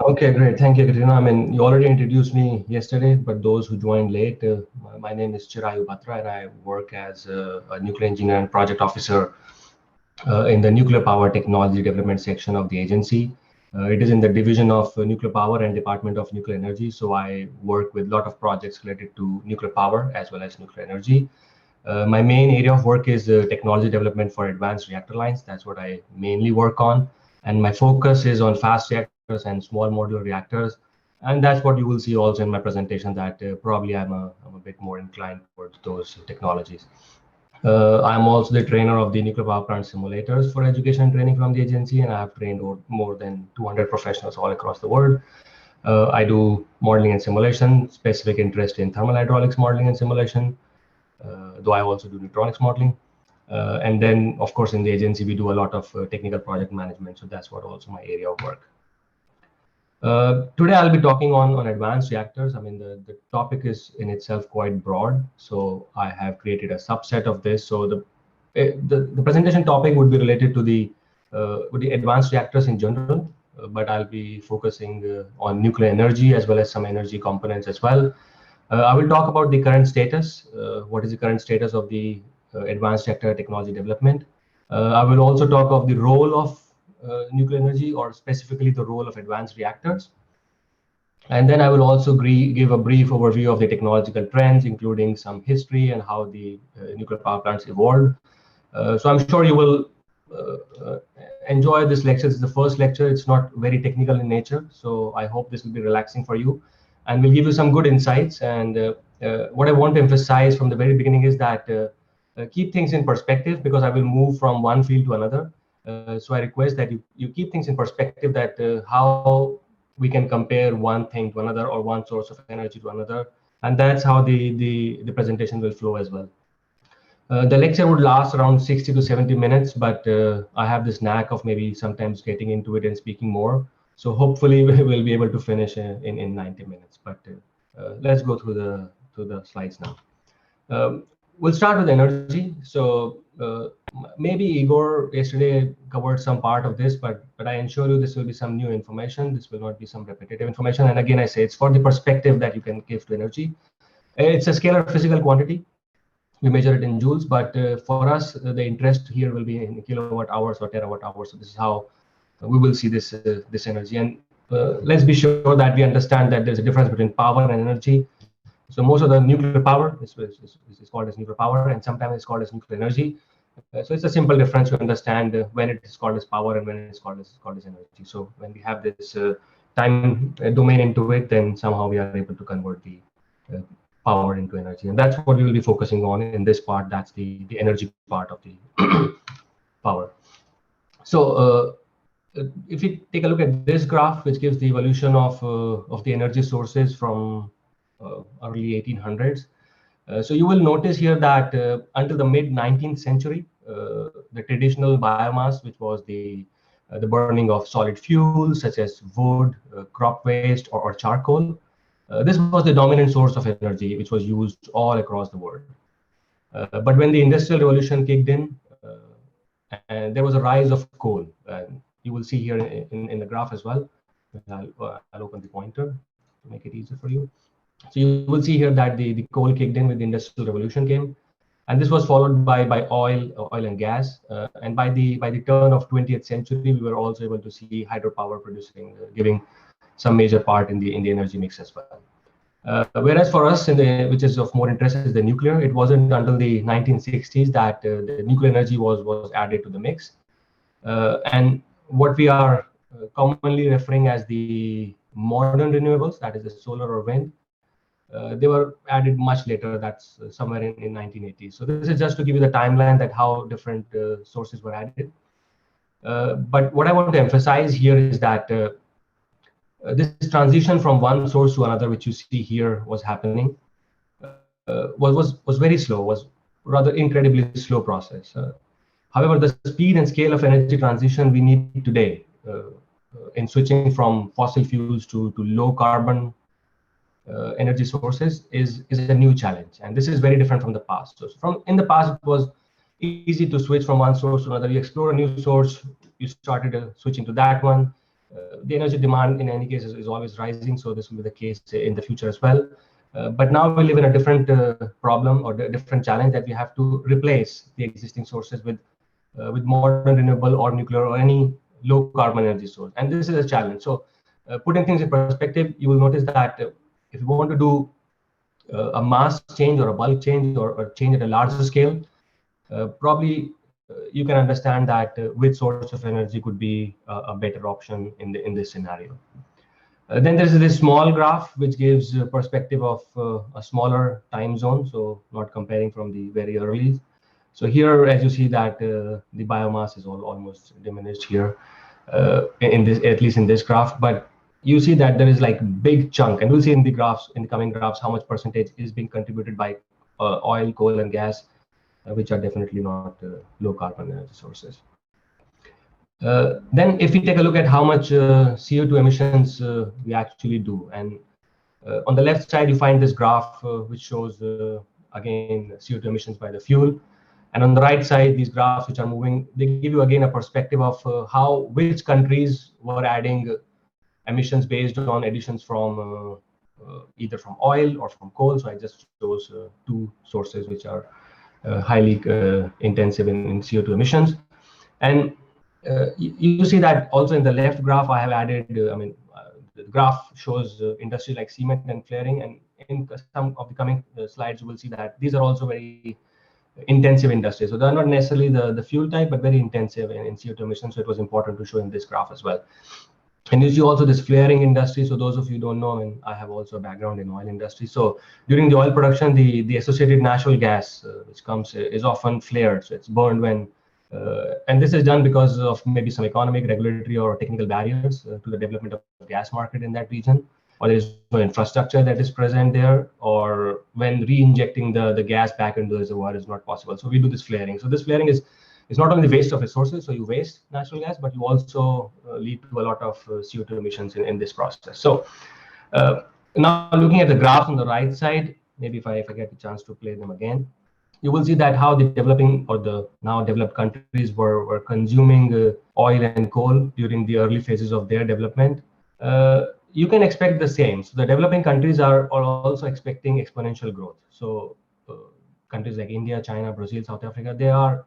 Okay, great. Thank you, Katrina. I mean, you already introduced me yesterday, but those who joined late, my name is Chirayu Batra, and I work as a nuclear engineer and project officer in the nuclear power technology development section of the agency. It is in the division of nuclear power and Department of Nuclear Energy. So I work with a lot of projects related to nuclear power as well as nuclear energy. My main area of work is technology development for advanced reactor lines. That's what I mainly work on. And my focus is on fast reactors and small modular reactors. And that's what you will see also in my presentation, that probably I'm a bit more inclined towards those technologies. I'm also the trainer of the nuclear power plant simulators for education and training from the agency, and I have trained more than 200 professionals all across the world. I do modeling and simulation, specific interest in thermal hydraulics modeling and simulation, though I also do neutronics modeling. And then, of course, in the agency, we do a lot of technical project management. So that's what also my area of work. Today, I'll be talking on advanced reactors. I mean, the topic is in itself quite broad. So I have created a subset of this. So the presentation topic would be related to the advanced reactors in general, but I'll be focusing on nuclear energy as well as some energy components as well. I will talk about the current status. What is the current status of the advanced reactor technology development? I will also talk of the role of nuclear energy, or specifically the role of advanced reactors. And then I will also give a brief overview of the technological trends, including some history and how the nuclear power plants evolved. So I'm sure you will enjoy this lecture. This is the first lecture. It's not very technical in nature. So I hope this will be relaxing for you and will give you some good insights. And what I want to emphasize from the very beginning is that keep things in perspective, because I will move from one field to another. So I request that you keep things in perspective, that how we can compare one thing to another or one source of energy to another. And that's how the presentation will flow as well. The lecture would last around 60 to 70 minutes, but I have this knack of maybe sometimes getting into it and speaking more. So hopefully we'll be able to finish in 90 minutes. But let's go through the slides now. We'll start with energy. So maybe Igor yesterday covered some part of this, but I ensure you this will be some new information. This will not be some repetitive information. And again, I say it's for the perspective that you can give to energy. It's a scalar physical quantity. We measure it in joules, but for us, the interest here will be in kilowatt hours or terawatt hours. So this is how we will see this energy. And let's be sure that we understand that there's a difference between power and energy. So most of the nuclear power is called as nuclear power, and sometimes it's called as nuclear energy. So it's a simple difference to understand when it is called as power and when it's called as energy. So when we have this time domain into it, then somehow we are able to convert the power into energy, and that's what we will be focusing on in this part. That's the energy part of the power. So if we take a look at this graph, which gives the evolution of the energy sources from early 1800s. So you will notice here that until the mid 19th century, the traditional biomass, which was the burning of solid fuels such as wood, crop waste, or charcoal, this was the dominant source of energy, which was used all across the world. But when the Industrial Revolution kicked in, and there was a rise of coal, and you will see here in the graph as well. I'll open the pointer to make it easier for you. So you will see here that the coal kicked in with the Industrial Revolution came, and this was followed by oil and gas. And by the turn of 20th century, we were also able to see hydropower producing, giving some major part in the energy mix as well. Whereas for us, which is of more interest, is the nuclear. It wasn't until the 1960s that the nuclear energy was added to the mix. And what we are commonly referring as the modern renewables, that is the solar or wind, they were added much later. That's somewhere in 1980s. So this is just to give you the timeline that how different sources were added. But what I want to emphasize here is that this transition from one source to another, which you see here, was happening, was very slow, was rather incredibly slow process. However, the speed and scale of energy transition we need today in switching from fossil fuels to low carbon energy sources is a new challenge, and this is very different from the past. So in the past, it was easy to switch from one source to another. You explore a new source, you started switching to that one, The energy demand in any case is always rising, so this will be the case in the future as well. But now we live in a different problem or a different challenge, that we have to replace the existing sources with modern renewable or nuclear or any low carbon energy source. And this is a challenge. So putting things in perspective, you will notice that if you want to do a mass change or a bulk change or change at a larger scale, probably you can understand that which source of energy could be a better option in this scenario. Then there's this small graph which gives a perspective of a smaller time zone, so not comparing from the very early. So here, as you see that the biomass is almost diminished here in this, at least in this graph, but you see that there is like big chunk, and we'll see in the graphs, in the coming graphs, how much percentage is being contributed by oil, coal, and gas, which are definitely not low carbon energy sources. Then if we take a look at how much CO2 emissions we actually do, and on the left side you find this graph which shows again CO2 emissions by the fuel, and on the right side these graphs which are moving, they give you again a perspective of which countries were adding emissions based on additions from either from oil or from coal. So I just chose two sources which are highly intensive in CO2 emissions. And you see that also in the left graph I have added, the graph shows industry like cement and flaring, and in some of the coming slides you will see that these are also very intensive industries. So they are not necessarily the fuel type, but very intensive in CO2 emissions. So it was important to show in this graph as well. And you see also this flaring industry. So those of you who don't know, I have also a background in oil industry. So during the oil production, the associated natural gas which comes is often flared. So it's burned when, and this is done because of maybe some economic, regulatory, or technical barriers to the development of the gas market in that region, or there is no infrastructure that is present there, or when re-injecting the gas back into the reservoir is not possible. So we do this flaring. So this flaring is not only the waste of resources, so you waste natural gas, but you also lead to a lot of CO2 emissions in this process. So now looking at the graphs on the right side, maybe if I get a chance to play them again, you will see that how the developing or the now developed countries were consuming oil and coal during the early phases of their development. You can expect the same. So the developing countries are also expecting exponential growth. So countries like India, China, Brazil, South Africa, they are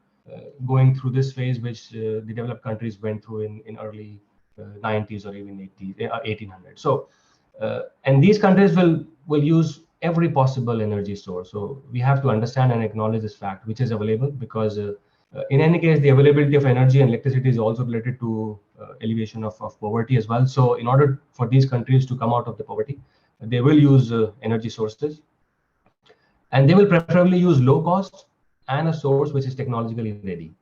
going through this phase which the developed countries went through in early 90s or even 1800s. So and these countries will use every possible energy source. So we have to understand and acknowledge this fact, which is available, because in any case, the availability of energy and electricity is also related to elevation of poverty as well. So in order for these countries to come out of the poverty, they will use energy sources, and they will preferably use low cost and a source which is technologically ready.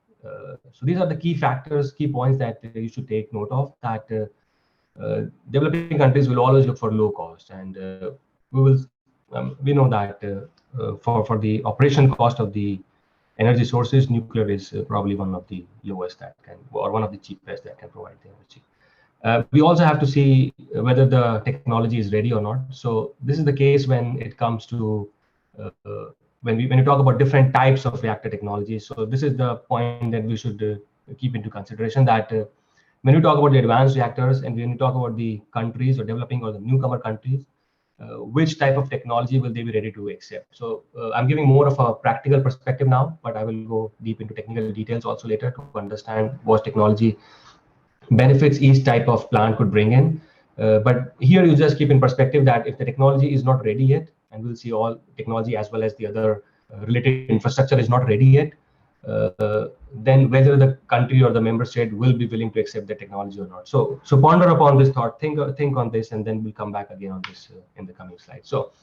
So these are the key factors, key points that you should take note of, that developing countries will always look for low cost, and we know that for the operation cost of the energy sources, nuclear is probably one of the lowest that can, or one of the cheapest that can provide the energy. We also have to see whether the technology is ready or not. So this is the case when it comes to when you talk about different types of reactor technologies. So this is the point that we should keep into consideration, that when you talk about the advanced reactors and when you talk about the countries or developing or the newcomer countries, which type of technology will they be ready to accept? So I'm giving more of a practical perspective now, but I will go deep into technical details also later to understand what technology benefits each type of plant could bring in. But here you just keep in perspective that if the technology is not ready yet, and we'll see all technology as well as the other related infrastructure is not ready yet, then whether the country or the member state will be willing to accept the technology or not. So ponder upon this thought, think on this, and then we'll come back again on this in the coming slides. So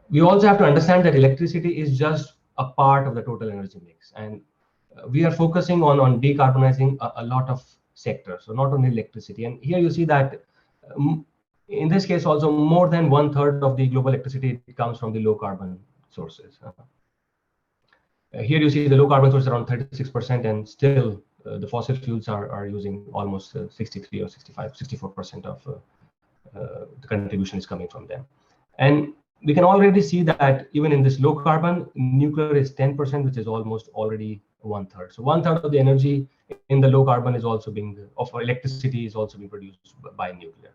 we also have to understand that electricity is just a part of the total energy mix, and we are focusing on decarbonizing a lot of sectors, so not only electricity. And here you see that in this case also more than 1/3 of the global electricity comes from the low carbon sources. Here you see the low carbon source around 36%, and still the fossil fuels are using almost 63 or 65, 64% of the contribution is coming from them. And we can already see that even in this low carbon, nuclear is 10%, which is almost already 1/3. So 1/3 of the energy in the low carbon is also of electricity is also being produced by nuclear.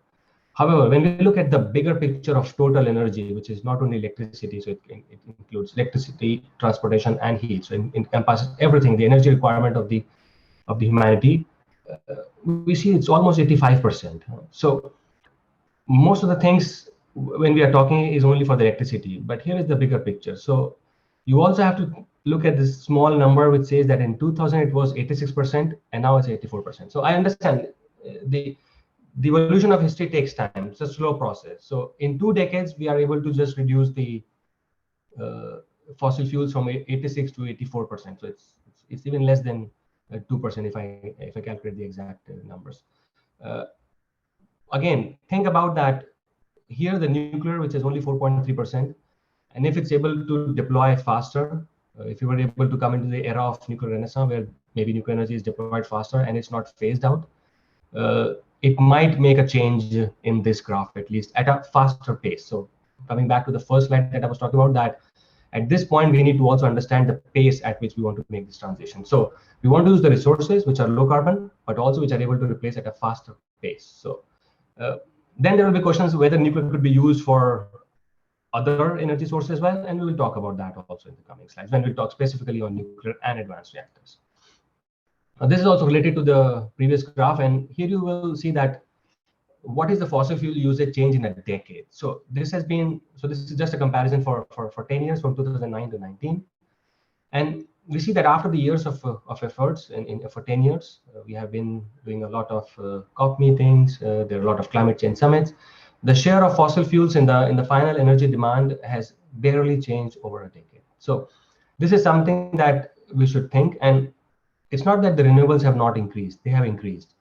However, when we look at the bigger picture of total energy, which is not only electricity, so it includes electricity, transportation, and heat. So it encompasses everything, the energy requirement of the humanity. We see it's almost 85%. So most of the things when we are talking is only for the electricity, but here is the bigger picture. So you also have to look at this small number which says that in 2000 it was 86% and now it's 84%. So I understand the evolution of history takes time. It's a slow process. So in 2 decades we are able to just reduce the fossil fuels from 86 to 84%. So it's even less than 2% if I calculate the exact numbers. Again, think about that. Here the nuclear, which is only 4.3%, and if it's able to deploy faster, if you were able to come into the era of nuclear renaissance where maybe nuclear energy is deployed faster and it's not phased out, it might make a change in this graph, at least at a faster pace. So coming back to the first slide that I was talking about, that at this point we need to also understand the pace at which we want to make this transition. So we want to use the resources which are low carbon, but also which are able to replace at a faster pace. So then there will be questions whether nuclear could be used for other energy sources as well, and we will talk about that also in the coming slides when we talk specifically on nuclear and advanced reactors. This is also related to the previous graph, and here you will see that what is the fossil fuel usage change in a decade. So this is just a comparison for 10 years from 2009 to 19, and we see that after the years of efforts for 10 years, we have been doing a lot of COP meetings. There are a lot of climate change summits. The share of fossil fuels in the final energy demand has barely changed over a decade. So this is something that we should think. And it's not that the renewables have not increased; they have increased,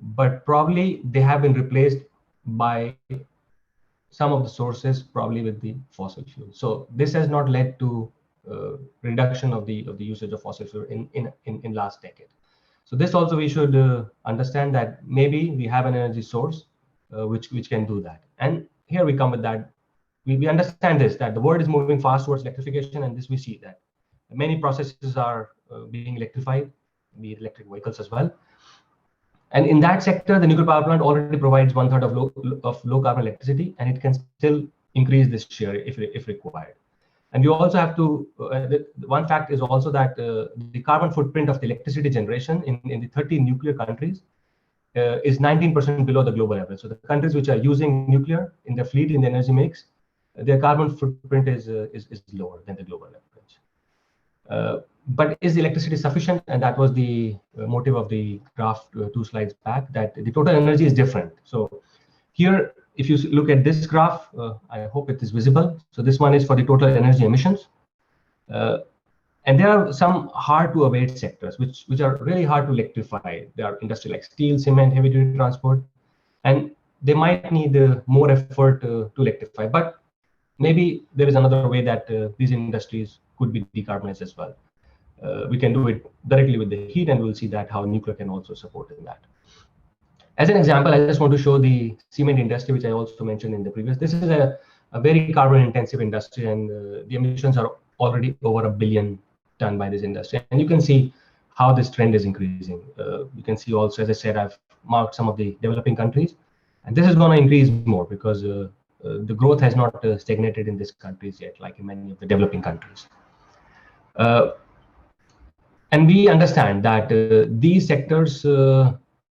but probably they have been replaced by some of the sources, probably with the fossil fuel. So this has not led to reduction of the usage of fossil fuel in last decade. So this also we should understand that maybe we have an energy source which can do that. And here we come with that. We understand this, that the world is moving fast towards electrification, and this we see that many processes are being electrified, be it electric vehicles as well. And in that sector, the nuclear power plant already provides 1/3 of low carbon electricity, and it can still increase this share if required. And you also have to, one fact is also that the carbon footprint of the electricity generation in the 30 nuclear countries is 19% below the global average. So the countries which are using nuclear in their fleet, in the energy mix, their carbon footprint is lower than the global average. But is the electricity sufficient? And that was the motive of the graph 2 slides back, that the total energy is different. So here, if you look at this graph, I hope it is visible. So this one is for the total energy emissions. And there are some hard to abate sectors, which are really hard to electrify. They are industry like steel, cement, heavy duty transport, and they might need more effort to electrify. But maybe there is another way that these industries could be decarbonized as well. We can do it directly with the heat, and we'll see that how nuclear can also support in that. As an example, I just want to show the cement industry, which I also mentioned in the previous. This is a very carbon intensive industry, and the emissions are already over 1 billion ton by this industry. And you can see how this trend is increasing. You can see also, as I said, I've marked some of the developing countries, and this is going to increase more because the growth has not stagnated in these countries yet, like in many of the developing countries. And we understand that these sectors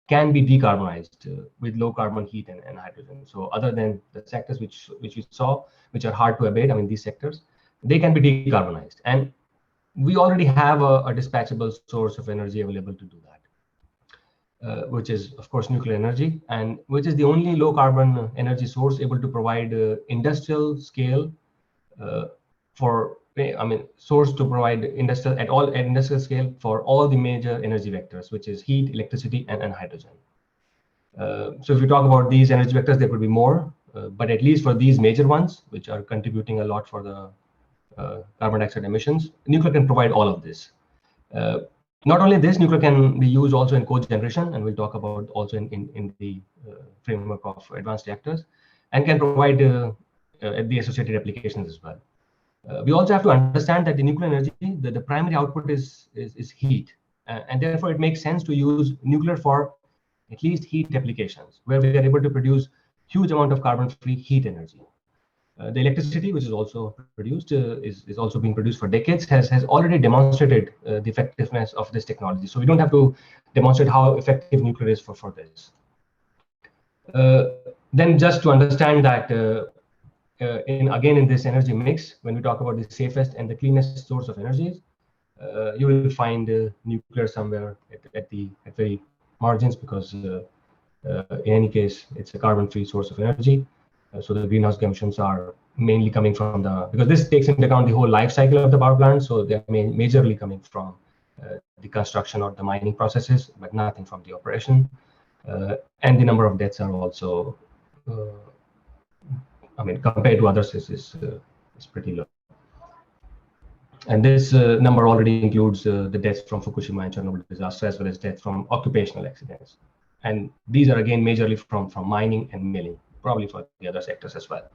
can be decarbonized with low carbon heat and hydrogen. So other than the sectors which we saw, which are hard to abate, I mean, these sectors, they can be decarbonized. And we already have a dispatchable source of energy available to do that, which is, of course, nuclear energy, and which is the only low carbon energy source able to provide industrial scale source to provide industrial scale for all the major energy vectors, which is heat, electricity, and hydrogen. So if you talk about these energy vectors, there could be more, but at least for these major ones, which are contributing a lot for the carbon dioxide emissions, nuclear can provide all of this. Not only this, nuclear can be used also in cogeneration, and we'll talk about also in the framework of advanced reactors, and can provide the associated applications as well. We also have to understand that the nuclear energy, the primary output is heat, and therefore it makes sense to use nuclear for at least heat applications, where we are able to produce huge amount of carbon-free heat energy. The electricity, which is also produced, is also being produced for decades, has already demonstrated the effectiveness of this technology. So we don't have to demonstrate how effective nuclear is for this. Then just to understand that again in this energy mix, when we talk about the safest and the cleanest source of energies, you will find nuclear somewhere at very margins, because in any case it's a carbon-free source of energy. So the greenhouse gas emissions are mainly coming from because this takes into account the whole life cycle of the power plant, so they're majorly coming from the construction or the mining processes, but nothing from the operation. And the number of deaths are also, I mean, compared to others, is pretty low. And this number already includes the deaths from Fukushima and Chernobyl disaster, as well as deaths from occupational accidents. And these are again majorly from mining and milling, probably for the other sectors as well.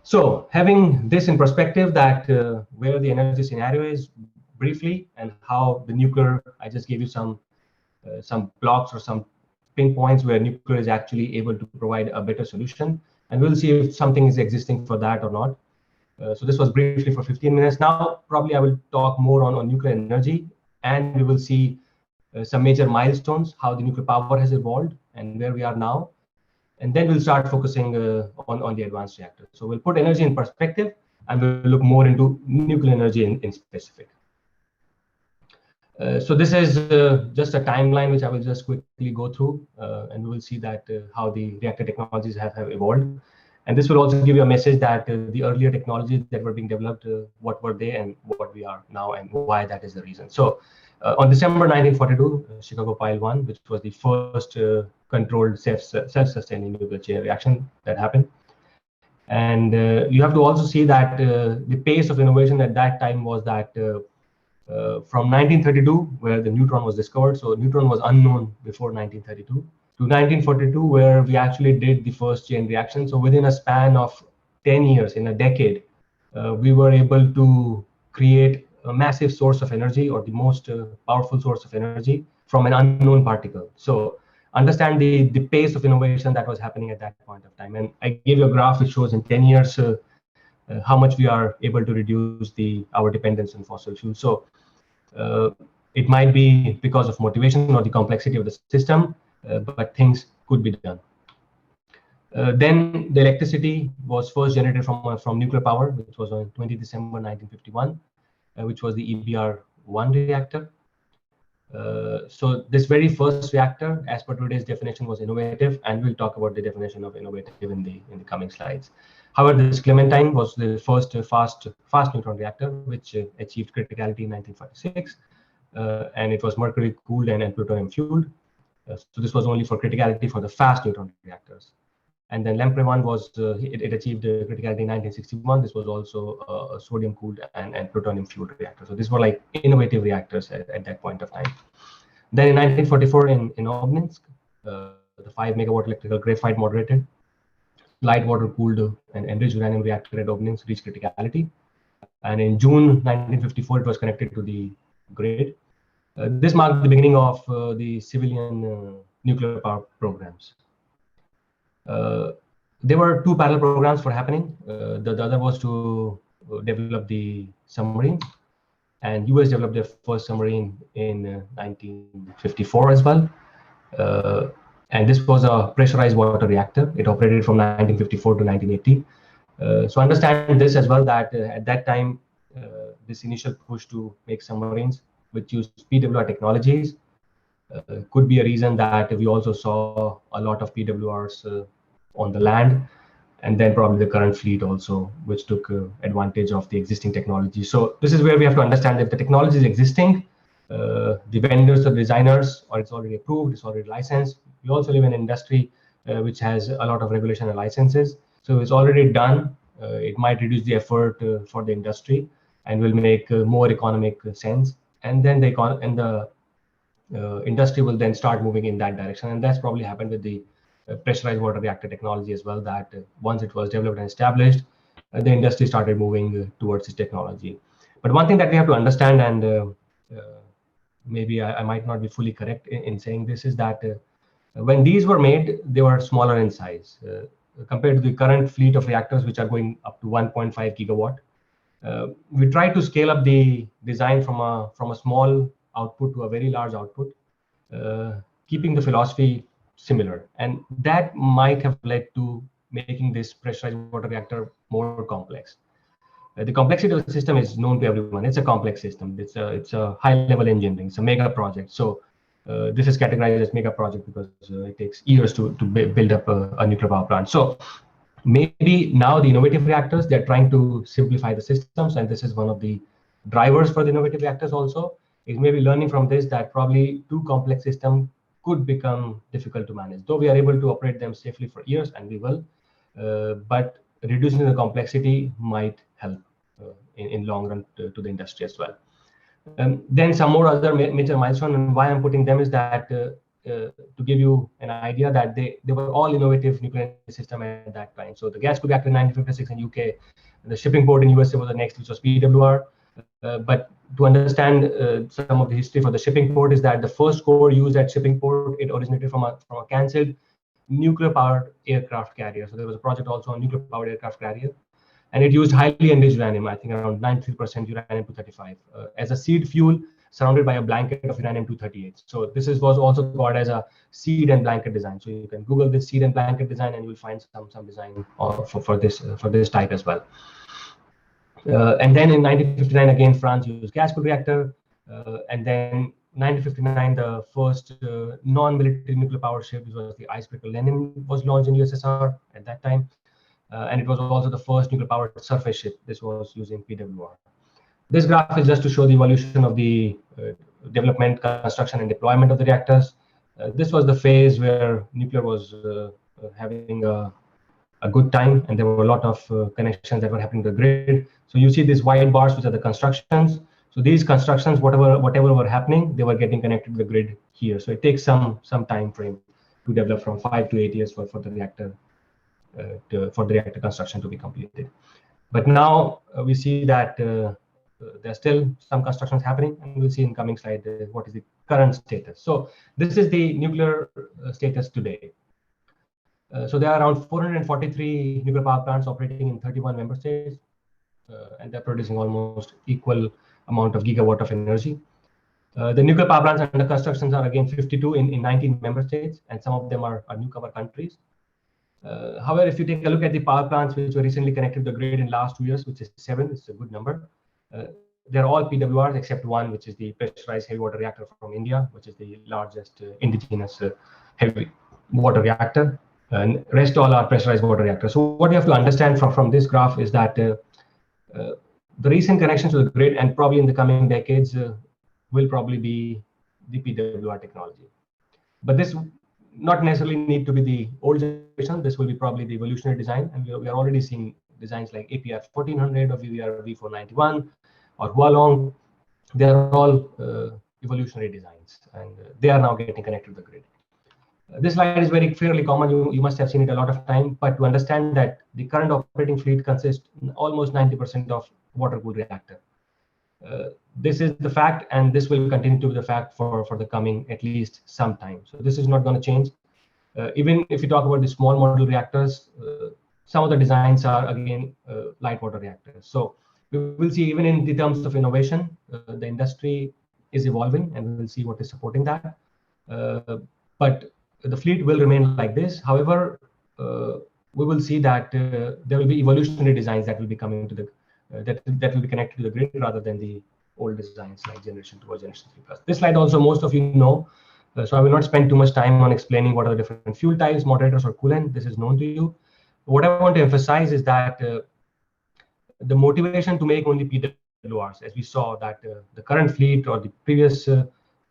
So having this in perspective, that where the energy scenario is briefly, and how the nuclear, I just gave you some blocks or some pinpoints where nuclear is actually able to provide a better solution, and we'll see if something is existing for that or not. So this was briefly for 15 minutes. Now, probably I will talk more on nuclear energy, and we will see some major milestones, how the nuclear power has evolved and where we are now. And then we'll start focusing on the advanced reactors. So we'll put energy in perspective, and we'll look more into nuclear energy in specific. So this is just a timeline which I will just quickly go through, and we will see that how the reactor technologies have evolved. And this will also give you a message that the earlier technologies that were being developed, what were they and what we are now, and why that is the reason. So on December 1942, Chicago Pile 1, which was the first controlled self-sustaining nuclear chain reaction that happened. And you have to also see that the pace of innovation at that time was that from 1932, where the neutron was discovered, so neutron was unknown before 1932, to 1942, where we actually did the first chain reaction. So within a span of 10 years, in a decade, we were able to create a massive source of energy, or the most powerful source of energy, from an unknown particle. So understand the pace of innovation that was happening at that point of time. And I gave you a graph which shows in 10 years how much we are able to reduce our dependence on fossil fuels. So it might be because of motivation or the complexity of the system, but things could be done. Then the electricity was first generated from nuclear power, which was on 20 December 1951, which was the EBR-1 reactor. So this very first reactor, as per today's definition, was innovative, and we'll talk about the definition of innovative in the coming slides. However, this Clementine was the first fast neutron reactor, which achieved criticality in 1946, and it was mercury cooled and plutonium fueled. So this was only for criticality for the fast neutron reactors. And then Lamprey 1 was it achieved criticality in 1961. This was also a sodium cooled and plutonium fueled reactor. So these were like innovative reactors at that point of time. Then in 1944 in Obninsk, the 5 megawatt electrical graphite moderated light water cooled and enriched uranium reactor at Obninsk reached criticality. And in June 1954, it was connected to the grid. This marked the beginning of the civilian nuclear power programs. There were two parallel programs for happening. The other was to develop the submarine, and US developed their first submarine in 1954 as well. And this was a pressurized water reactor. It operated from 1954 to 1980. So understand this as well, that at that time, this initial push to make submarines which use PWR technologies could be a reason that we also saw a lot of PWRs on the land, and then probably the current fleet also, which took advantage of the existing technology. So this is where we have to understand that the technology is existing, the vendors, the designers, or it's already approved, it's already licensed. We also live in an industry which has a lot of regulation and licenses. So it's already done. It might reduce the effort for the industry and will make more economic sense. And then the industry will then start moving in that direction. And that's probably happened with the pressurized water reactor technology as well, that once it was developed and established, the industry started moving towards this technology. But one thing that we have to understand, and maybe I might not be fully correct in saying this, is that when these were made, they were smaller in size compared to the current fleet of reactors, which are going up to 1.5 gigawatt. We tried to scale up the design from a small output to a very large output, keeping the philosophy similar, and that might have led to making this pressurized water reactor more complex. The complexity of the system is known to everyone. It's a complex system. It's a high-level engineering. It's a mega project. So this is categorized as mega project because it takes years to build up a nuclear power plant. So maybe now the innovative reactors, they're trying to simplify the systems, and this is one of the drivers for the innovative reactors also, is maybe learning from this that probably too complex system could become difficult to manage. Though we are able to operate them safely for years, and we will, but reducing the complexity might help in long run to the industry as well. Then some more other major milestones, and why I'm putting them is that to give you an idea that they were all innovative nuclear system at that time. So the gas reactor in 1956 in UK, the shipping port in USA was the next, which was PWR. But to understand some of the history for the shipping port is that the first core used at shipping port, it originated from a cancelled nuclear-powered aircraft carrier. So there was a project also on nuclear-powered aircraft carrier, and it used highly enriched uranium, I think around 93% uranium-235, as a seed fuel surrounded by a blanket of uranium-238. So this was also called as a seed and blanket design. So you can Google this seed and blanket design, and you will find some design for this type as well. And then in 1959, again, France used gas-cooled reactor, and then 1959, the first non-military nuclear power ship, which was the icebreaker Lenin, was launched in USSR at that time. And it was also the first nuclear powered surface ship. This was using PWR. This graph is just to show the evolution of the development, construction, and deployment of the reactors. This was the phase where nuclear was having a good time, and there were a lot of connections that were happening to the grid. So you see these white bars, which are the constructions. So these constructions, whatever were happening, they were getting connected to the grid here. So it takes some time frame to develop, from 5 to 8 years for the reactor construction to be completed. But now we see that there's still some constructions happening, and we'll see in coming slide what is the current status. So this is the nuclear status today. So there are around 443 nuclear power plants operating in 31 member states, and they're producing almost equal amount of gigawatt of energy. The nuclear power plants under construction are again 52 in 19 member states, and some of them are newcomer countries. However, if you take a look at the power plants which were recently connected to the grid in last 2 years, which is 7, it's a good number. They're all PWRs except one, which is the pressurized heavy water reactor from India, which is the largest indigenous heavy water reactor. And rest all are pressurized water reactors. So what you have to understand from this graph is that the recent connections to the grid, and probably in the coming decades, will probably be the PWR technology. But this not necessarily need to be the old generation. This will be probably the evolutionary design, and we are already seeing designs like APR 1400 or VVR V491 or Hualong. They are all evolutionary designs, and they are now getting connected to the grid. This slide is fairly common. You must have seen it a lot of time. But to understand that the current operating fleet consists almost 90% of water-cooled reactor. This is the fact, and this will continue to be the fact for the coming at least some time. So this is not going to change. Even if you talk about the small modular reactors, some of the designs are again light water reactors. So we will see, even in the terms of innovation, the industry is evolving, and we will see what is supporting that. But the fleet will remain like this. However, we will see that there will be evolutionary designs that will be coming to the that will be connected to the grid rather than the old designs like generation 2 or generation 3+. This slide also most of you know, so I will not spend too much time on explaining what are the different fuel types, moderators, or coolant. This is known to you. What I want to emphasize is that the motivation to make only PWRs, as we saw that the current fleet or the previous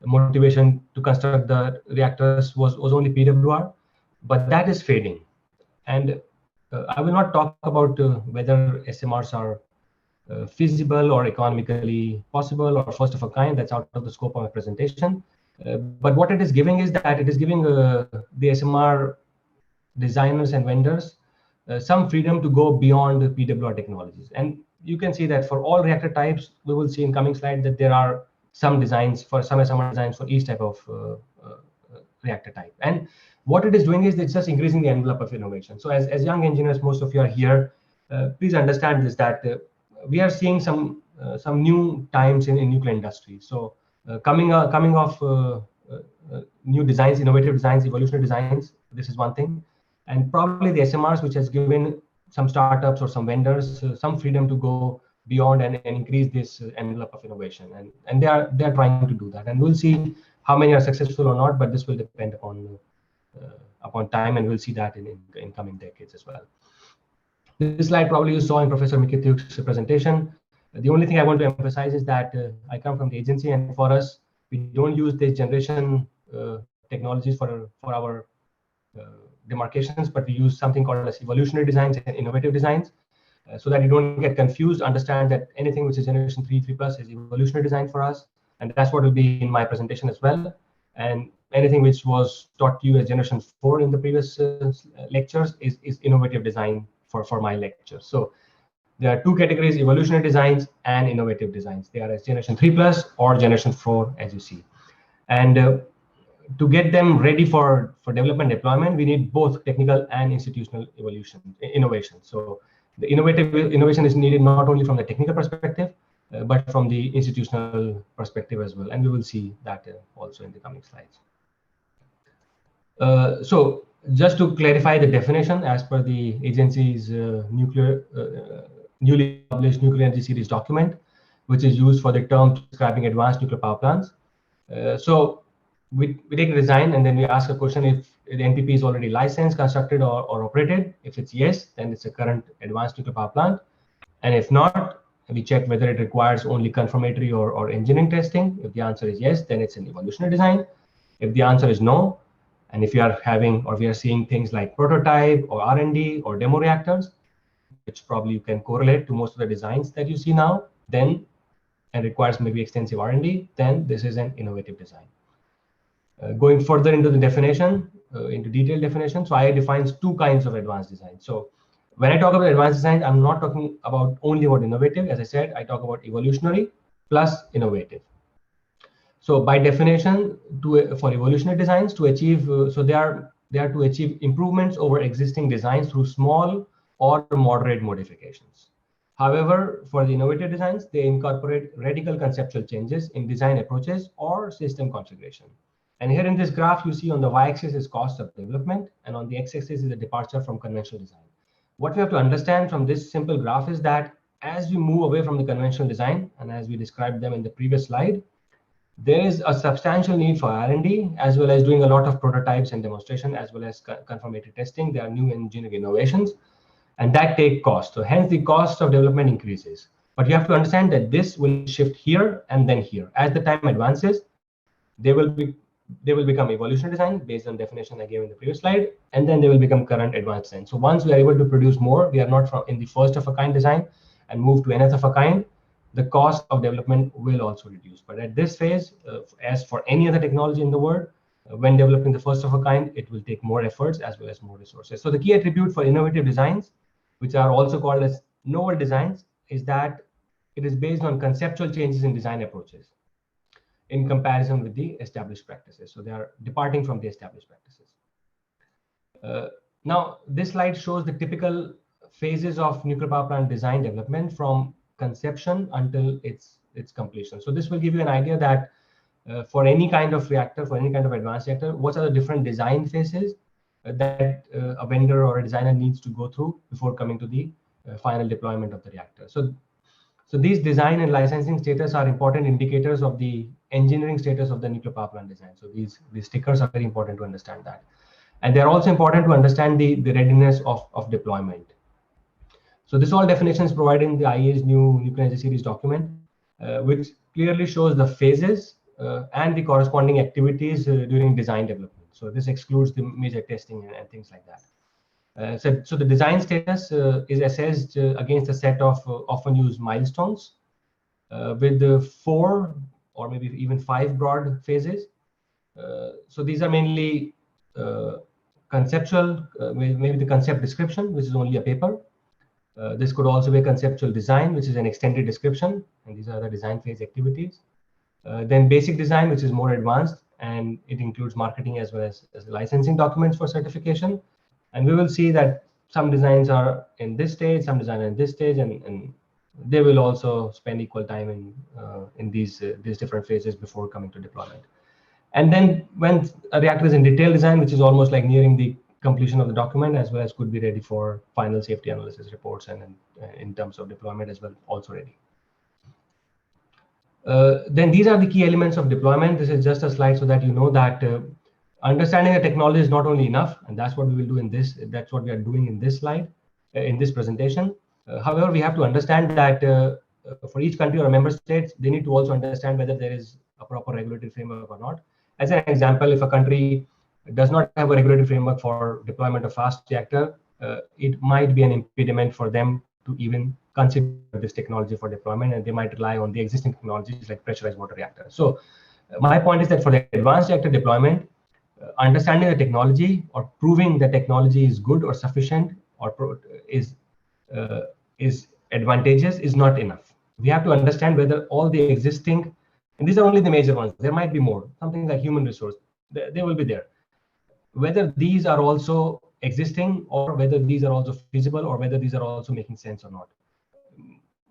motivation to construct the reactors was only PWR, but that is fading. And I will not talk about whether SMRs are feasible or economically possible or first of a kind. That's out of the scope of my presentation. But what it is giving is that it is giving the SMR designers and vendors some freedom to go beyond the PWR technologies. And you can see that for all reactor types, we will see in coming slide that there are some designs for some designs for each type of reactor type. And what it is doing is it's just increasing the envelope of innovation. So as young engineers, most of you are here, please understand this, that we are seeing some new times in nuclear industry. So coming off new designs, innovative designs, evolutionary designs, this is one thing. And probably the SMRs, which has given some startups or some vendors some freedom to go beyond and increase this envelope of innovation. And they are trying to do that. And we'll see how many are successful or not, but this will depend upon time, and we'll see that in coming decades as well. This slide probably you saw in Professor Mikityuk's presentation. The only thing I want to emphasize is that I come from the agency, and for us, we don't use this generation technologies for our demarcations, but we use something called as evolutionary designs and innovative designs, so that you don't get confused. Understand that anything which is generation 3+ is evolutionary design for us, and that's what will be in my presentation as well. And anything which was taught to you as generation 4 in the previous lectures is innovative design for my lecture. So there are two categories: evolutionary designs and innovative designs. They are as generation 3+ or generation 4, as you see. And to get them ready for development deployment, we need both technical and institutional innovation. So the innovation is needed not only from the technical perspective, but from the institutional perspective as well. And we will see that also in the coming slides. So just to clarify the definition, as per the agency's newly published Nuclear Energy Series document, which is used for the term describing advanced nuclear power plants. So we take a design, and then we ask a question if the NPP is already licensed, constructed, or operated. If it's yes, then it's a current advanced nuclear power plant. And if not, we check whether it requires only confirmatory or engineering testing. If the answer is yes, then it's an evolutionary design. If the answer is no, and if you are having or we are seeing things like prototype or R&D or demo reactors, which probably you can correlate to most of the designs that you see now, then and requires maybe extensive R&D, then this is an innovative design. Going further into the definition, into detailed definition, so IA defines two kinds of advanced design. So when I talk about advanced design, I'm not talking about only about innovative. As I said, I talk about evolutionary plus innovative. So by definition, for evolutionary designs to achieve, so they are to achieve improvements over existing designs through small or moderate modifications. However, for the innovative designs, they incorporate radical conceptual changes in design approaches or system configuration. And here in this graph, you see on the y-axis is cost of development, and on the x-axis is a departure from conventional design. What we have to understand from this simple graph is that as we move away from the conventional design, and as we described them in the previous slide, there is a substantial need for R&D, as well as doing a lot of prototypes and demonstration, as well as confirmatory testing. There are new engineering innovations, and that take cost. So hence the cost of development increases. But you have to understand that this will shift here and then here. As the time advances, they will become evolutionary design based on definition I gave in the previous slide, and then they will become current advanced design. So once we are able to produce more, we are not in the first of a kind design and move to nth of a kind, the cost of development will also reduce. But at this phase, as for any other technology in the world, when developing the first of a kind, it will take more efforts as well as more resources. So the key attribute for innovative designs, which are also called as novel designs, is that it is based on conceptual changes in design approaches in comparison with the established practices. So they are departing from the established practices. Now, this slide shows the typical phases of nuclear power plant design development from conception until its completion. So this will give you an idea that for any kind of reactor, for any kind of advanced reactor, what are the different design phases that a vendor or a designer needs to go through before coming to the final deployment of the reactor. So these design and licensing status are important indicators of the engineering status of the nuclear power plant design. So these stickers are very important to understand that. And they're also important to understand the readiness of deployment. So this all definition is provided in the IAEA's new Nuclear Energy Series document, which clearly shows the phases and the corresponding activities during design development. So this excludes the major testing and things like that. So the design status is assessed against a set of often used milestones with 4 or maybe even 5 broad phases. So these are mainly conceptual, maybe the concept description, which is only a paper. This could also be a conceptual design, which is an extended description, and these are the design phase activities. Then basic design, which is more advanced, and it includes marketing as well as licensing documents for certification. And we will see that some designs are in this stage, some design are in this stage, and they will also spend equal time in these different phases before coming to deployment. And then when a reactor is in detailed design, which is almost like nearing the completion of the document, as well as could be ready for final safety analysis reports, and in terms of deployment as well, also ready. Then these are the key elements of deployment. This is just a slide so that you know that understanding the technology is not only enough, and that's what we will do in this. That's what we are doing in this slide, in this presentation. However, we have to understand that for each country or member states, they need to also understand whether there is a proper regulatory framework or not. As an example, if a country does not have a regulatory framework for deployment of fast reactor, it might be an impediment for them to even consider this technology for deployment, and they might rely on the existing technologies like pressurized water reactors. So my point is that for the advanced reactor deployment, understanding the technology or proving the technology is good or sufficient or is advantageous is not enough. We have to understand whether all the existing, and these are only the major ones, there might be more, something like human resource, they will be there. Whether these are also existing, or whether these are also feasible, or whether these are also making sense or not.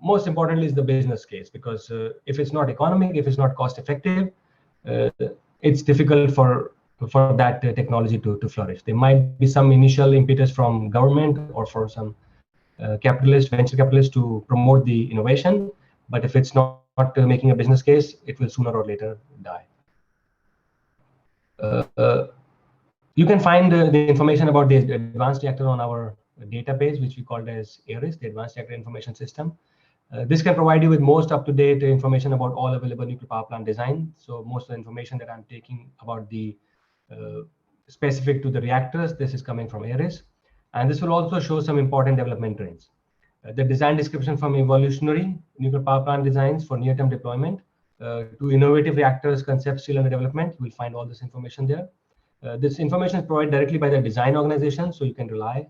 Most importantly is the business case, because if it's not economic, if it's not cost effective, it's difficult for that technology to flourish. There might be some initial impetus from government or for some venture capitalists to promote the innovation, but if it's not making a business case, it will sooner or later die. You can find the information about the advanced reactor on our database, which we called as ARIS, the Advanced Reactor Information System. This can provide you with most up-to-date information about all available nuclear power plant design. So most of the information that I'm taking about the specific to the reactors, this is coming from ARIS. And this will also show some important development trends. The design description from evolutionary nuclear power plant designs for near-term deployment to innovative reactors, concepts still under development. You will find all this information there. This information is provided directly by the design organization, so you can rely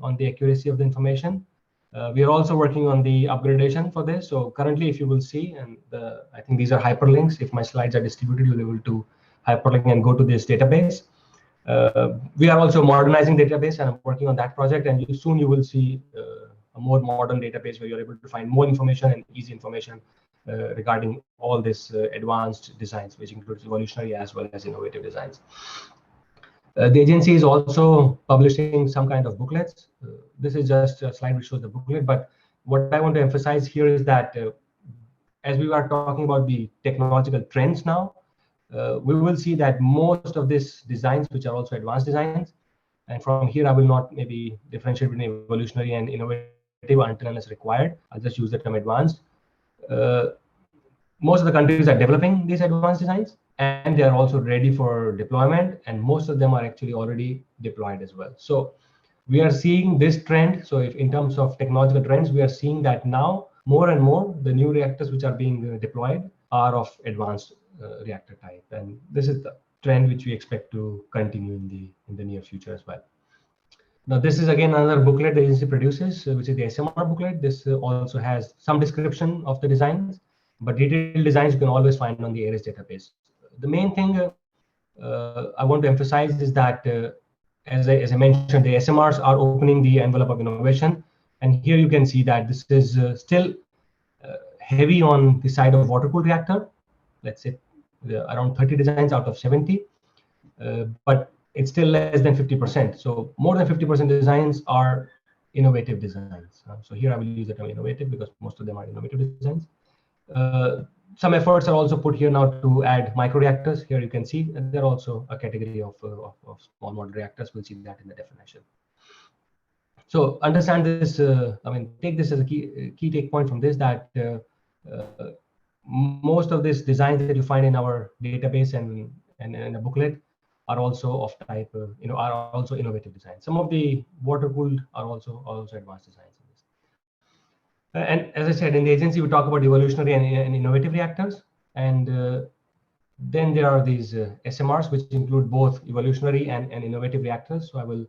on the accuracy of the information. We are also working on the upgradation for this. So currently, if you will see, and I think these are hyperlinks. If my slides are distributed, you'll be able to hyperlink and go to this database. We are also modernizing the database, and I'm working on that project. And soon you will see a more modern database where you're able to find more information and easy information regarding all this advanced designs, which includes evolutionary as well as innovative designs. The agency is also publishing some kind of booklets. This is just a slide which shows the booklet, but what I want to emphasize here is that as we are talking about the technological trends now, we will see that most of these designs, which are also advanced designs, and from here I will not maybe differentiate between evolutionary and innovative until unless required. I'll just use the term advanced. Most of the countries are developing these advanced designs, and they are also ready for deployment, and most of them are actually already deployed as well. So we are seeing this trend. So if in terms of technological trends, we are seeing that now more and more the new reactors which are being deployed are of advanced reactor type, and this is the trend which we expect to continue in the near future as well. Now, this is again another booklet the agency produces, which is the SMR booklet. This also has some description of the designs, but detailed designs you can always find on the ARIS database. The main thing I want to emphasize is that, as I mentioned, the SMRs are opening the envelope of innovation. And here you can see that this is still heavy on the side of water-cooled reactor. Let's say around 30 designs out of 70, but it's still less than 50%. So more than 50% designs are innovative designs. So here I will use the term innovative because most of them are innovative designs. Some efforts are also put here now to add microreactors. Here you can see they're also a category of small modular reactors. We'll see that in the definition. So understand this. I mean, take this as a key take point from this, that most of these designs that you find in our database and in a booklet are also of type, are also innovative designs. Some of the water cooled are also advanced designs. And as I said, in the agency, we talk about evolutionary and innovative reactors. And Then there are these SMRs, which include both evolutionary and innovative reactors. So I will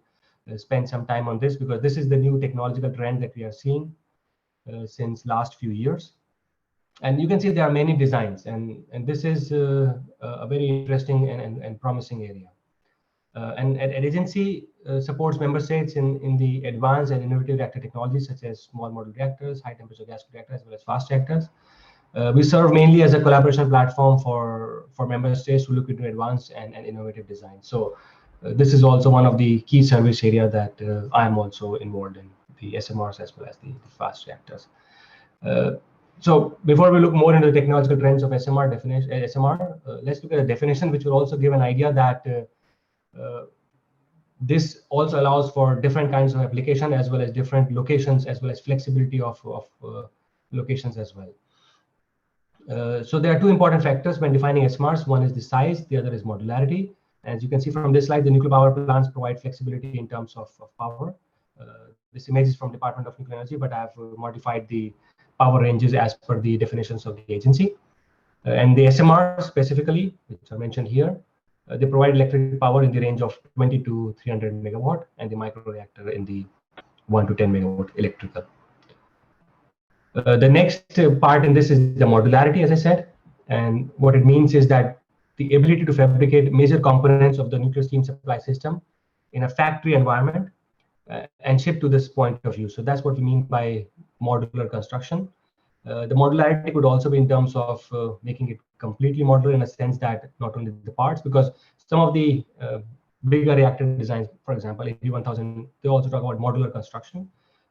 spend some time on this because this is the new technological trend that we are seeing since last few years. And you can see there are many designs, and this is a very interesting and promising area. And agency supports member states in the advanced and innovative reactor technologies such as small modular reactors, high temperature gas reactors, as well as fast reactors. We serve mainly as a collaboration platform for member states to look into advanced and innovative design. So this is also one of the key service area that I'm also involved in, the SMRs as well as the fast reactors. So before we look more into the technological trends of SMR definition, let's look at the definition, which will also give an idea that this also allows for different kinds of application as well as different locations, as well as flexibility of locations as well. So there are two important factors when defining SMRs. One is the size, the other is modularity. As you can see from this slide, the nuclear power plants provide flexibility in terms of power. This image is from Department of Nuclear Energy, but I have modified the power ranges as per the definitions of the agency. And the SMR specifically, which are mentioned here, they provide electric power in the range of 20 to 300 megawatt, and the microreactor in the 1 to 10 megawatt electrical. The next part in this is the modularity, as I said. And what it means is that the ability to fabricate major components of the nuclear steam supply system in a factory environment and ship to this point of view. So that's what we mean by modular construction. The modularity could also be in terms of making it completely modular, in a sense that not only the parts, because some of the bigger reactor designs, for example, AP1000, they also talk about modular construction.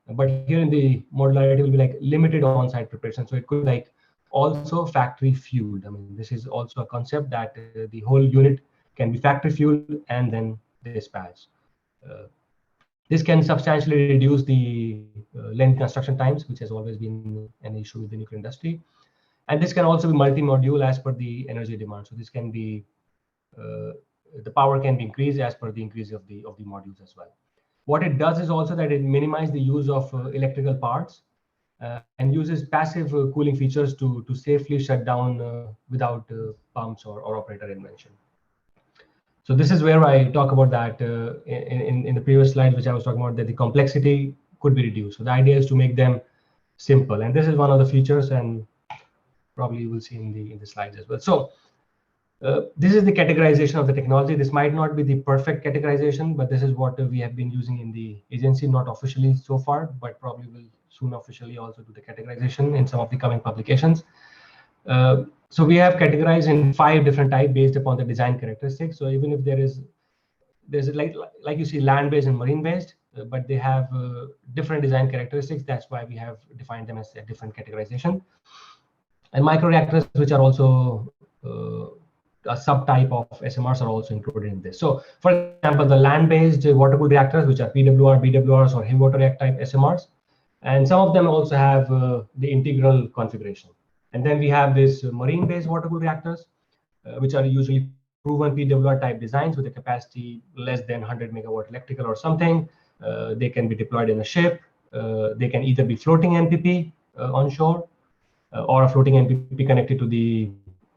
But here in the modularity will be like limited on-site preparation. So it could be like also factory fueled. I mean, this is also a concept that the whole unit can be factory fueled and then dispatched. This can substantially reduce the length construction times, which has always been an issue with the nuclear industry. And this can also be multi-module as per the energy demand. So this can be, the power can be increased as per the increase of the modules as well. What it does is also that it minimizes the use of electrical parts and uses passive cooling features to safely shut down without pumps or operator intervention. So this is where I talk about that in the previous slide, which I was talking about, that the complexity could be reduced. So the idea is to make them simple, and this is one of the features, and probably you will see in the slides as well. So this is the categorization of the technology. This might not be the perfect categorization, but this is what we have been using in the agency, not officially so far, but probably will soon officially also do the categorization in some of the coming publications. So we have categorized in 5 different types based upon the design characteristics. So even if there's like you see land-based and marine-based, but they have different design characteristics. That's why we have defined them as a different categorization. And microreactors, which are also a subtype of SMRs, are also included in this. So for example, the land-based water-cooled reactors, which are PWR, BWRs, or heavy water reactor type SMRs. And some of them also have the integral configuration. And then we have this marine-based water-cooled reactors, which are usually proven PWR type designs with a capacity less than 100 megawatt electrical or something. They can be deployed in a ship. They can either be floating NPP onshore or a floating NPP connected to the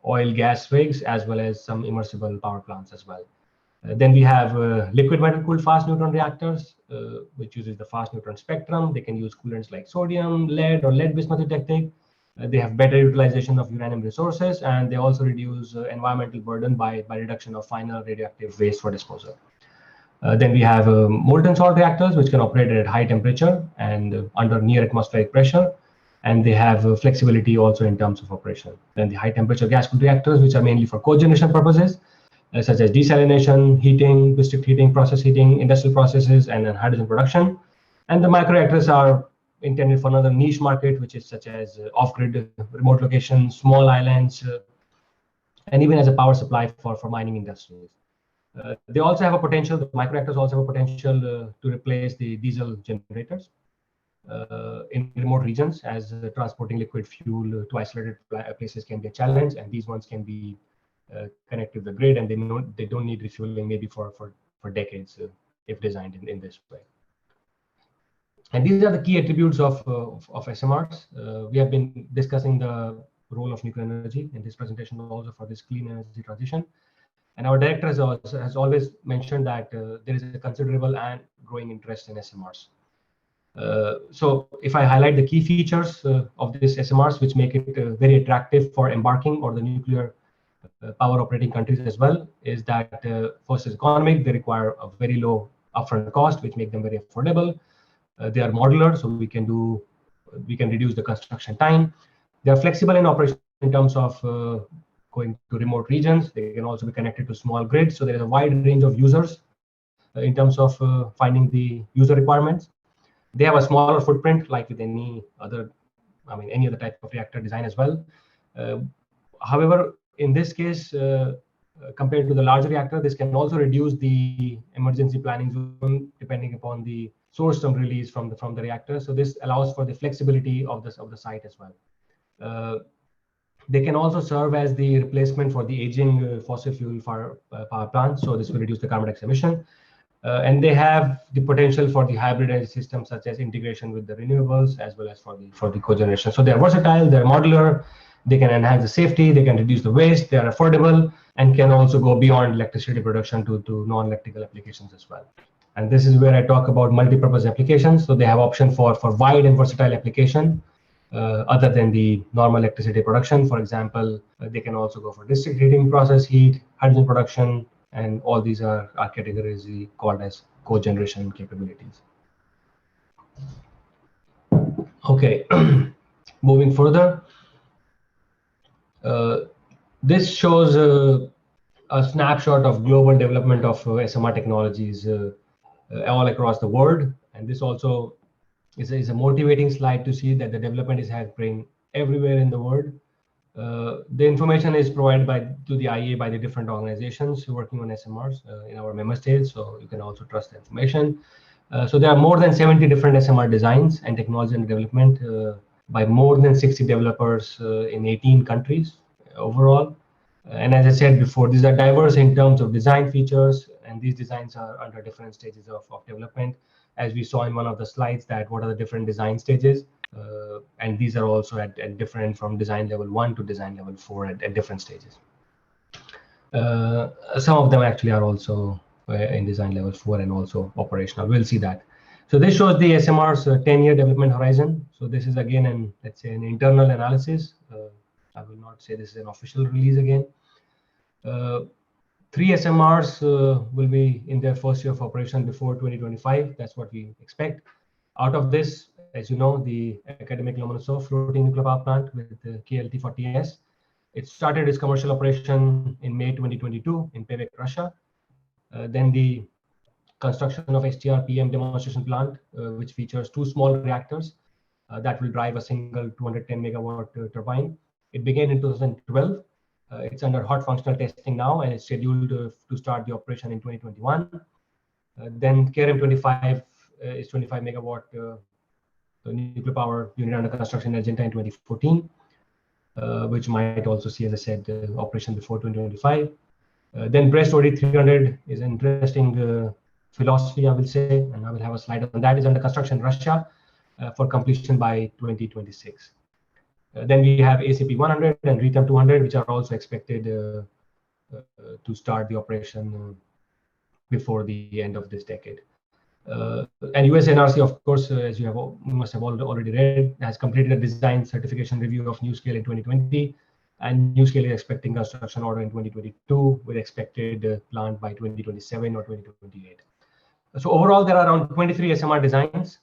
oil gas rigs, as well as some immersible power plants as well. Then we have liquid metal cooled fast neutron reactors, which uses the fast neutron spectrum. They can use coolants like sodium, lead, or lead bismuth technique. They have better utilization of uranium resources, and they also reduce environmental burden by reduction of final radioactive waste for disposal. Then we have molten salt reactors, which can operate at high temperature and under near atmospheric pressure. And they have flexibility also in terms of operation. Then the high temperature gas-cooled reactors, which are mainly for cogeneration purposes, such as desalination, heating, district heating, process heating, industrial processes, and then hydrogen production. And the microreactors are intended for another niche market, which is such as off-grid remote locations, small islands, and even as a power supply for mining industries. They also have a potential, the microreactors also have a potential to replace the diesel generators in remote regions, as transporting liquid fuel to isolated places can be a challenge, and these ones can be connected to the grid, and they don't need refueling maybe for decades if designed in this way. And these are the key attributes of SMRs. We have been discussing the role of nuclear energy in this presentation, also for this clean energy transition. And our director has always mentioned that there is a considerable and growing interest in SMRs. So if I highlight the key features of this SMRs, which make it very attractive for embarking or the nuclear power operating countries as well, is that first is economic. They require a very low upfront cost, which make them very affordable. They are modular, so we can reduce the construction time. They are flexible in operation in terms of going to remote regions. They can also be connected to small grids. So there is a wide range of users in terms of finding the user requirements. They have a smaller footprint, like with any other type of reactor design as well. However, in this case, compared to the larger reactor, this can also reduce the emergency planning zone depending upon the source term release from the reactor. So this allows for the flexibility of the site as well. They can also serve as the replacement for the aging fossil fuel power plants. So this will reduce the carbon dioxide emission. And they have the potential for the hybrid energy system, such as integration with the renewables, as well as for the cogeneration. So they're versatile, they're modular, they can enhance the safety, they can reduce the waste, they are affordable, and can also go beyond electricity production to non-electrical applications as well. And this is where I talk about multi-purpose applications. So they have option for wide and versatile application other than the normal electricity production. For example, they can also go for district heating, process heat, hydrogen production, and all these are categorized called as cogeneration capabilities. Okay, moving further, this shows a snapshot of global development of SMR technologies all across the world, and this also is a motivating slide to see that the development is happening everywhere in the world. The information is provided to the IAEA by the different organizations working on SMRs in our member states, so you can also trust the information. So there are more than 70 different SMR designs and technology and development by more than 60 developers in 18 countries overall. And as I said before, these are diverse in terms of design features, and these designs are under different stages of development. As we saw in one of the slides, that what are the different design stages, and these are also at different from design level 1 to design level 4 at different stages. Some of them actually are also in design level 4 and also operational. We'll see that. So this shows the SMR's 10-year development horizon. So this is again let's say an internal analysis. I will not say this is an official release again. 3 SMRs will be in their first year of operation before 2025. That's what we expect. Out of this, as you know, the academic Lomonosov floating nuclear power plant with the KLT40S, it started its commercial operation in May 2022 in Pevek, Russia. Then the construction of STR-PM demonstration plant, which features 2 small reactors that will drive a single 210 megawatt turbine. It began in 2012. It's under hot functional testing now, and it's scheduled to start the operation in 2021. Then KRM25 is 25 megawatt nuclear power unit under construction in Argentina in 2014, which might also see, as I said, operation before 2025. Then Brest OD300 is an interesting philosophy, I will say, and I will have a slide on that. Is under construction in Russia for completion by 2026. Then we have ACP 100 and RETEM 200, which are also expected to start the operation before the end of this decade. And US NRC, of course, as you must have already read, has completed a design certification review of NuScale in 2020, and NuScale is expecting construction order in 2022 with expected plant by 2027 or 2028. So overall, there are around 23 SMR designs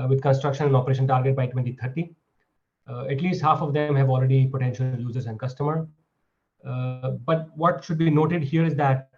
with construction and operation target by 2030. At least half of them have already potential users and customer. But what should be noted here is that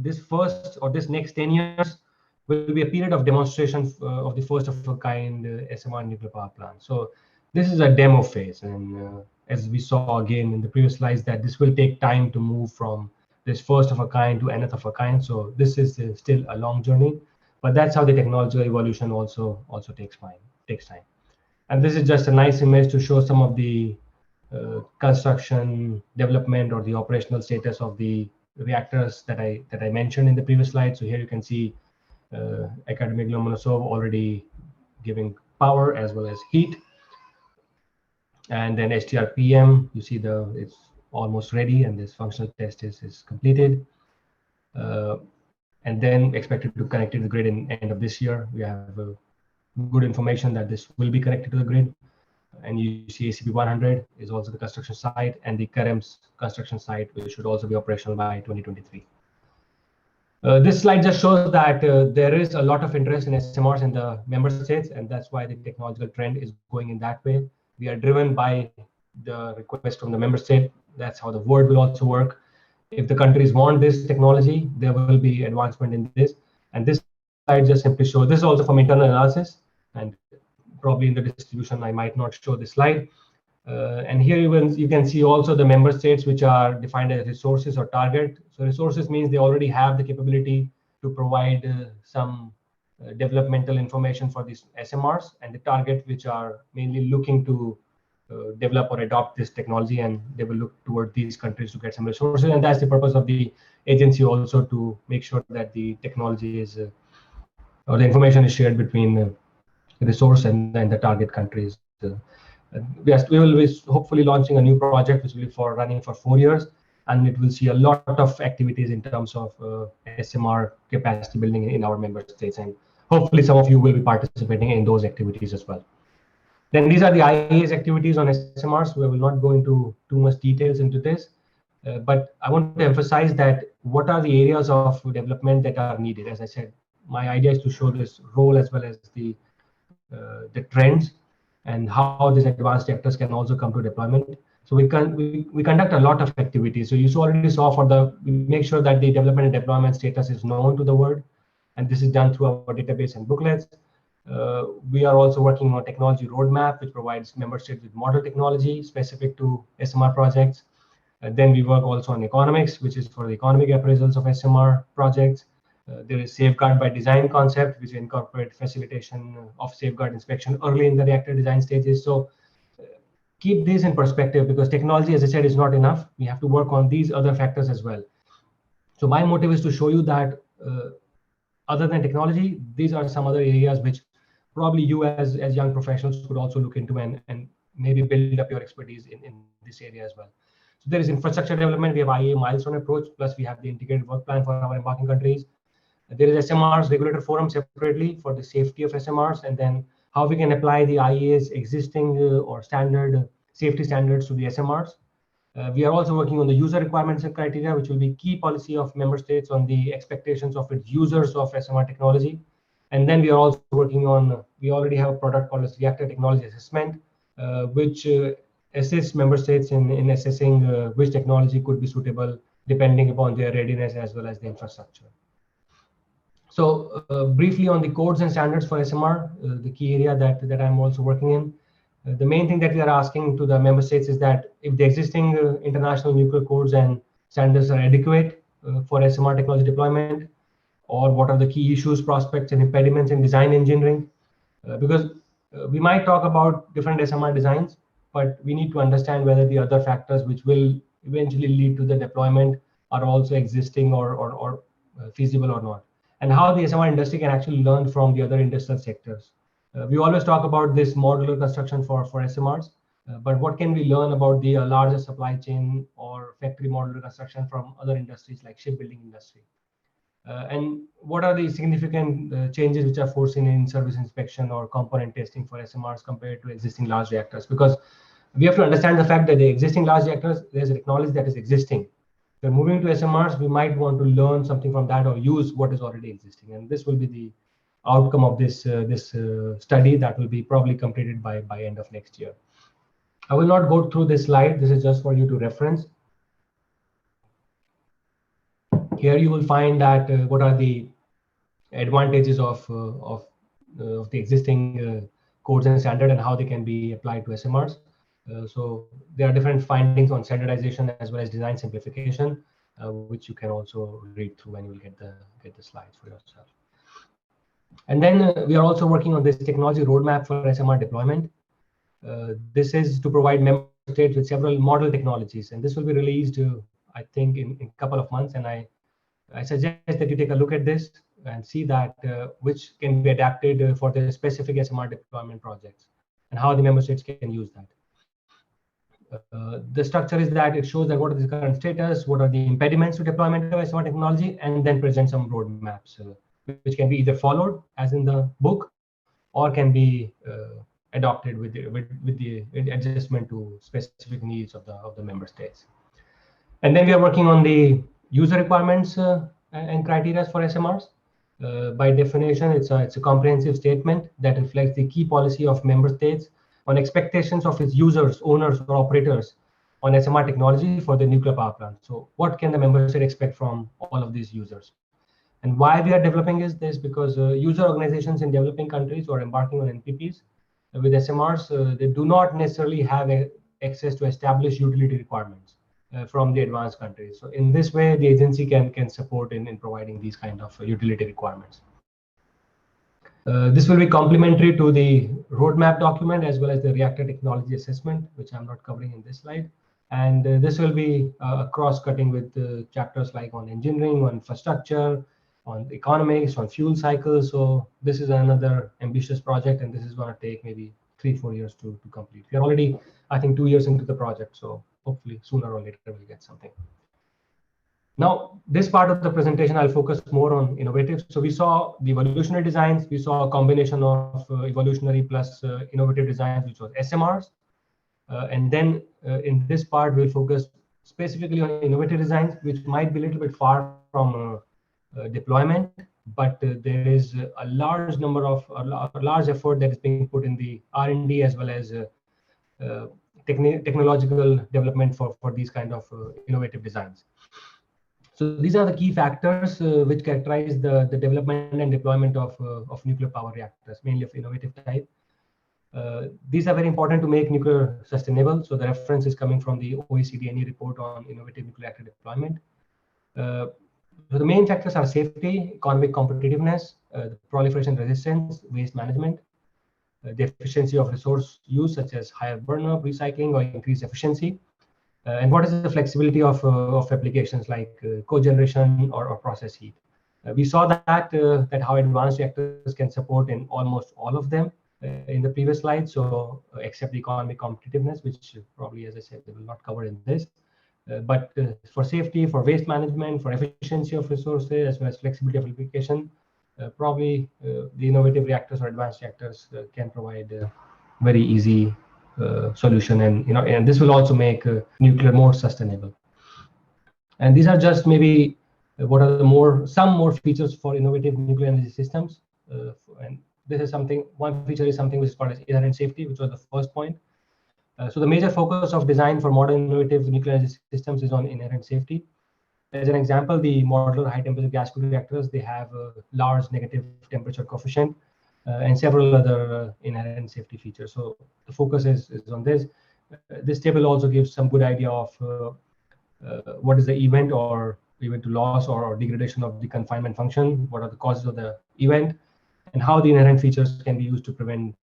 this next 10 years will be a period of demonstration of the first of a kind SMR nuclear power plant. So this is a demo phase, and as we saw again in the previous slides, that this will take time to move from this first of a kind to nth of a kind. So this is still a long journey, but that's how the technological evolution also takes time. And this is just a nice image to show some of the construction, development, or the operational status of the reactors that I mentioned in the previous slide. So here you can see academic Lomonosov already giving power as well as heat. And then HTRPM, you see it's almost ready, and this functional test is completed. And then expected to connect it to the grid in end of this year. We have good information that this will be connected to the grid. And you see ACP 100 is also the construction site, and the Karems construction site, which should also be operational by 2023. This slide just shows that there is a lot of interest in SMRs in the member states, and that's why the technological trend is going in that way. We are driven by the request from the member state. That's how the world will also work. If the countries want this technology, there will be advancement in this. And this slide just simply shows, this is also from internal analysis, and probably in the distribution, I might not show this slide. And here you can see also the member states which are defined as resources or target. So resources means they already have the capability to provide some developmental information for these SMRs, and the target which are mainly looking to develop or adopt this technology, and they will look toward these countries to get some resources. And that's the purpose of the agency also, to make sure that the technology is or the information is shared between the resource and the target countries. Yes, we will be hopefully launching a new project which will be running for 4 years, and it will see a lot of activities in terms of SMR capacity building in our member states, and hopefully some of you will be participating in those activities as well. Then these are the IAEA's activities on SMRs. We will not go into too much details into this, but I want to emphasize that what are the areas of development that are needed. As I said, my idea is to show this role as well as the trends and how these advanced reactors can also come to deployment. So we conduct a lot of activities. So you already saw we make sure that the development and deployment status is known to the world, and this is done through our database and booklets. We are also working on technology roadmap, which provides member states with model technology specific to SMR projects. Then we work also on economics, which is for the economic appraisals of SMR projects. There is safeguard by design concept, which incorporate facilitation of safeguard inspection early in the reactor design stages. So keep this in perspective, because technology, as I said, is not enough. We have to work on these other factors as well. So my motive is to show you that other than technology, these are some other areas which probably you as young professionals could also look into and maybe build up your expertise in this area as well. So there is infrastructure development. We have IAEA milestone approach, plus we have the integrated work plan for our embarking countries. There is SMRs regulator forum separately for the safety of SMRs, and then how we can apply the IAEA's existing or standard safety standards to the SMRs. We are also working on the user requirements and criteria, which will be key policy of member states on the expectations of its users of SMR technology. And then we are also working on, we already have a product called as Reactor Technology Assessment, which assists member states in assessing which technology could be suitable depending upon their readiness as well as the infrastructure. So briefly on the codes and standards for SMR, the key area that I'm also working in. The main thing that we are asking to the member states is that if the existing international nuclear codes and standards are adequate for SMR technology deployment, or what are the key issues, prospects, and impediments in design engineering. Because we might talk about different SMR designs, but we need to understand whether the other factors which will eventually lead to the deployment are also existing or feasible or not, and how the SMR industry can actually learn from the other industrial sectors. We always talk about this modular construction for SMRs, but what can we learn about the larger supply chain or factory modular construction from other industries like shipbuilding industry? And what are the significant changes which are foreseen in service inspection or component testing for SMRs compared to existing large reactors? Because we have to understand the fact that the existing large reactors, there's a technology that is existing. We're moving to SMRs, we might want to learn something from that or use what is already existing. And this will be the outcome of this study that will be probably completed by end of next year. I will not go through this slide. This is just for you to reference. Here you will find that what are the advantages of the existing codes and standard and how they can be applied to SMRs. So there are different findings on standardization as well as design simplification, which you can also read through and you will get the slides for yourself. And then we are also working on this technology roadmap for SMR deployment. This is to provide member states with several model technologies, and this will be released, I think, in a couple of months. And I suggest that you take a look at this and see that which can be adapted for the specific SMR deployment projects and how the member states can use that. The structure is that it shows that what is the current status, what are the impediments to deployment of SMR technology, and then present some roadmaps, which can be either followed, as in the book, or can be adopted with the adjustment to specific needs of the member states. And then we are working on the user requirements and criteria for SMRs. By definition, it's a comprehensive statement that reflects the key policy of member states on expectations of its users, owners, or operators on SMR technology for the nuclear power plant. So what can the member state expect from all of these users? And why we are developing is this, because user organizations in developing countries who are embarking on NPPs with SMRs, they do not necessarily have access to established utility requirements from the advanced countries. So in this way, the agency can support in providing these kind of utility requirements. This will be complementary to the roadmap document as well as the reactor technology assessment, which I'm not covering in this slide. And this will be cross-cutting with chapters like on engineering, on infrastructure, on economics, on fuel cycles. So this is another ambitious project, and this is going to take maybe 3-4 years to complete. We are already, I think, 2 years into the project, so hopefully sooner or later we'll get something. Now, this part of the presentation, I'll focus more on innovative. So we saw the evolutionary designs. We saw a combination of evolutionary plus innovative designs, which was SMRs. And then in this part, we'll focus specifically on innovative designs, which might be a little bit far from deployment, but there is a large number of a large effort that is being put in the R&D as well as technological development for these kind of innovative designs. So these are the key factors which characterize the development and deployment of nuclear power reactors, mainly of innovative type. These are very important to make nuclear sustainable. So the reference is coming from the OECD report on innovative nuclear reactor deployment. So the main factors are safety, economic competitiveness, the proliferation resistance, waste management, the efficiency of resource use, such as higher burn-up, recycling, or increased efficiency. And what is the flexibility of applications like cogeneration or process heat? We saw that how advanced reactors can support in almost all of them in the previous slide. So except the economic competitiveness, which probably, as I said, they will not cover in this. But for safety, for waste management, for efficiency of resources, as well as flexibility of application, probably the innovative reactors or advanced reactors can provide very easy solution, and this will also make nuclear more sustainable. And these are just maybe what are some more features for innovative nuclear energy systems. And this is one feature is something which is called as inherent safety, which was the first point. So the major focus of design for modern innovative nuclear energy systems is on inherent safety. As an example, the modular high temperature gas-cooled reactors, they have a large negative temperature coefficient and several other inherent safety features. So the focus is on this. This table also gives some good idea of what is the event or event to loss or degradation of the confinement function, what are the causes of the event, and how the inherent features can be used to prevent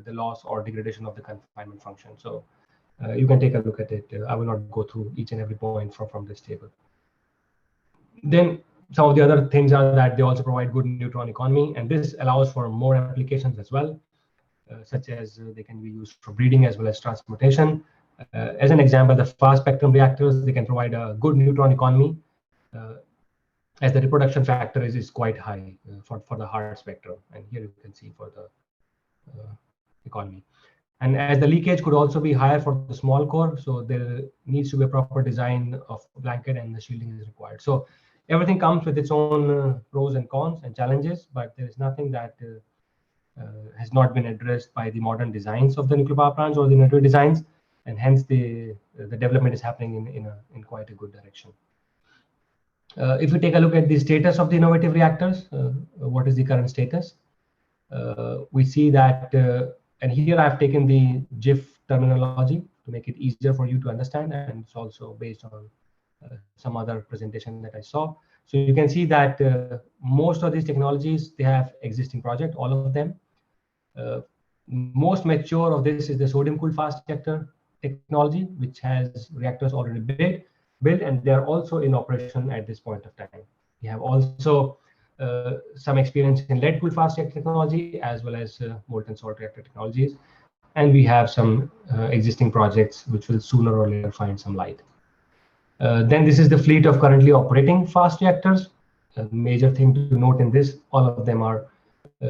the loss or degradation of the confinement function. So you can take a look at it. I will not go through each and every point from this table. Then some of the other things are that they also provide good neutron economy, and this allows for more applications as well, such as they can be used for breeding as well as transportation. As an example, the fast spectrum reactors, they can provide a good neutron economy as the reproduction factor is quite high for the hard spectrum. And here you can see for the economy. And as the leakage could also be higher for the small core, so there needs to be a proper design of blanket and the shielding is required. So everything comes with its own pros and cons and challenges, but there is nothing that has not been addressed by the modern designs of the nuclear power plants or the innovative designs, and hence the development is happening in quite a good direction. If we take a look at the status of the innovative reactors, what is the current status? We see that, and here I've taken the GIF terminology to make it easier for you to understand, and it's also based on some other presentation that I saw. So you can see that most of these technologies, they have existing project, all of them. Most mature of this is the sodium-cooled fast reactor technology, which has reactors already built, and they are also in operation at this point of time. We have also some experience in lead-cooled fast reactor technology, as well as molten salt reactor technologies. And we have some existing projects which will sooner or later find some light. Then this is the fleet of currently operating fast reactors. A major thing to note in this, all of them are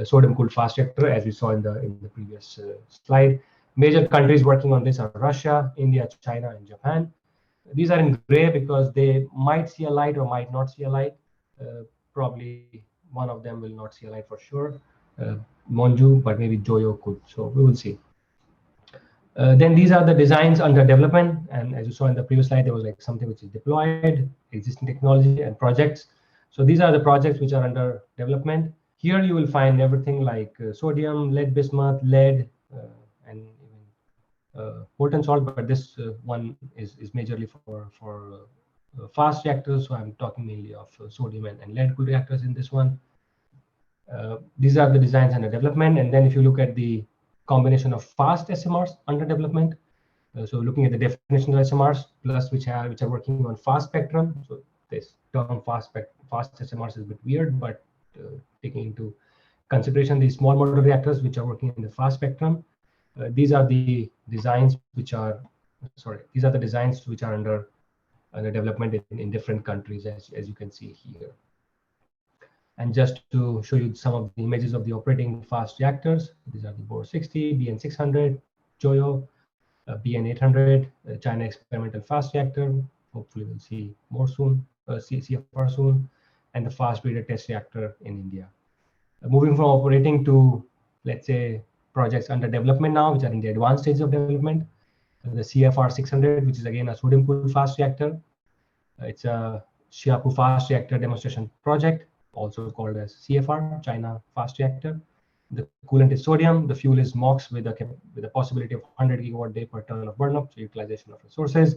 sodium-cooled fast reactor, as we saw in the previous slide. Major countries working on this are Russia, India, China, and Japan. These are in gray because they might see a light or might not see a light. Probably one of them will not see a light for sure. Monju, but maybe Joyo could. So we will see. Then these are the designs under development, and as you saw in the previous slide, there was like something which is deployed, existing technology, and projects. So these are the projects which are under development. Here you will find everything like sodium, lead bismuth, lead, and even molten salt. But this one is majorly for fast reactors. So I'm talking mainly of sodium and lead cooled reactors in this one. These are the designs under development, and then if you look at the combination of fast SMRs under development. So looking at the definition of SMRs, plus which are working on fast spectrum. So this term fast SMRs is a bit weird, but taking into consideration these small modular reactors which are working in the fast spectrum, these are the designs which are under development in different countries, as you can see here. And just to show you some of the images of the operating fast reactors, these are the Bor 60, BN600, Joyo, BN800, China experimental fast reactor. Hopefully we'll see more soon, CFR soon, and the fast breeder test reactor in India. Moving from operating to, let's say, projects under development now, which are in the advanced stage of development. The CFR 600, which is again a sodium cooled fast reactor. It's a Xiapu fast reactor demonstration project, also called as CFR, China fast reactor. The coolant is sodium. The fuel is MOX with a possibility of 100 gigawatt day per ton of burn-up, so utilization of resources.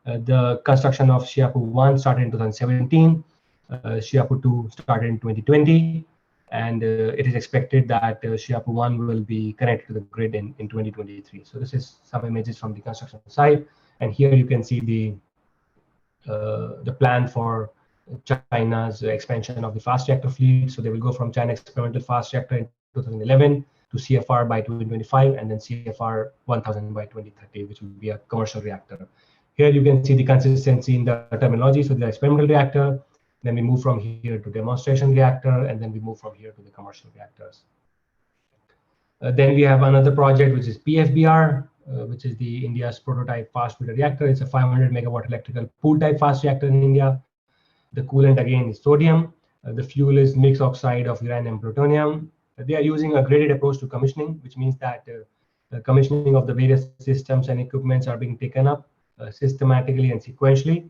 The construction of Xiapu 1 started in 2017. Xiapu 2 started in 2020. And it is expected that Xiapu 1 will be connected to the grid in 2023. So this is some images from the construction site. And here you can see the plan for China's expansion of the fast reactor fleet. So they will go from China experimental fast reactor in 2011 to CFR by 2025, and then CFR 1000 by 2030, which will be a commercial reactor. Here you can see the consistency in the terminology. So the experimental reactor, then we move from here to demonstration reactor, and then we move from here to the commercial reactors. Then we have another project, which is PFBR, which is the India's prototype fast breeder reactor. It's a 500 megawatt electrical pool type fast reactor in India. The coolant again is sodium. The fuel is mixed oxide of uranium and plutonium. They are using a graded approach to commissioning, which means that the commissioning of the various systems and equipments are being taken up systematically and sequentially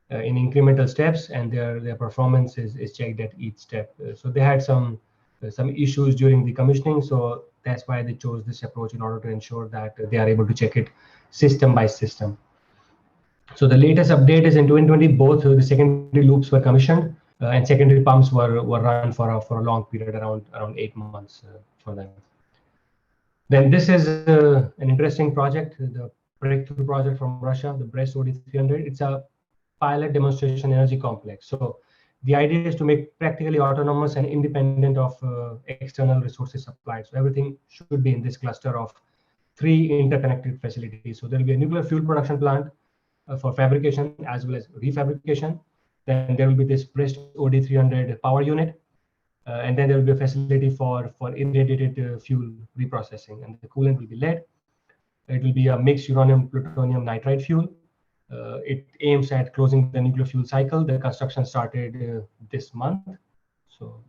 in incremental steps, and their performance is checked at each step. So they had some issues during the commissioning, so that's why they chose this approach in order to ensure that they are able to check it system by system. So the latest update is in 2020, both the secondary loops were commissioned and secondary pumps were run for a long period, around 8 months for them. Then this is an interesting project, the breakthrough project from Russia, the Brest OD300. It's a pilot demonstration energy complex. So the idea is to make practically autonomous and independent of external resources supplied. So everything should be in this cluster of 3 interconnected facilities. So there will be a nuclear fuel production plant for fabrication as well as refabrication. Then there will be this Brest OD300 power unit. And then there will be a facility for irradiated fuel reprocessing, and the coolant will be lead. It will be a mixed uranium plutonium nitride fuel. It aims at closing the nuclear fuel cycle. The construction started this month, so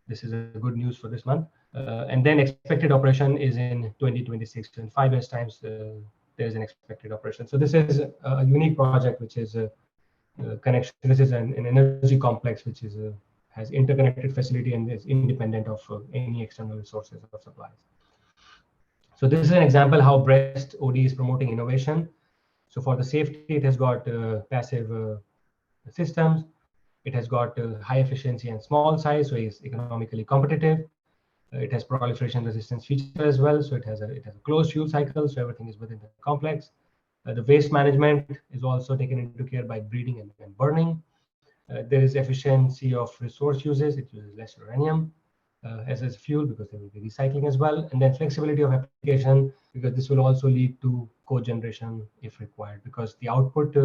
this is a good news for this month. And then expected operation is in 2026. In 5 years' times, there is an expected operation. So this is a unique project, which is a connection. This is an energy complex which is has interconnected facility and is independent of any external sources of supplies. So this is an example how Brest OD is promoting innovation. So for the safety, it has got passive systems. It has got high efficiency and small size, so it's economically competitive. It has proliferation resistance feature as well. So it has a closed fuel cycle, so everything is within the complex. The waste management is also taken into care by breeding and burning. There is efficiency of resource uses. It uses less uranium. as fuel, because there will be recycling as well, and then flexibility of application, because this will also lead to cogeneration if required, because the output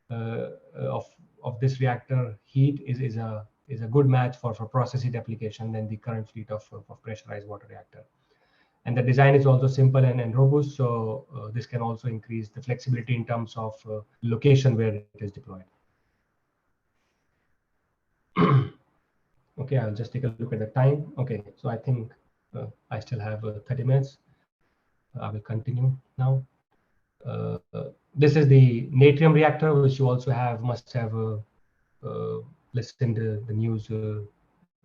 of this reactor heat is a good match for process heat application than the current fleet of pressurized water reactor. And the design is also simple and robust, so this can also increase the flexibility in terms of location where it is deployed. Okay, I'll just take a look at the time. Okay, so I think I still have 30 minutes. I will continue now. This is the natrium reactor, which you also must have listened to the news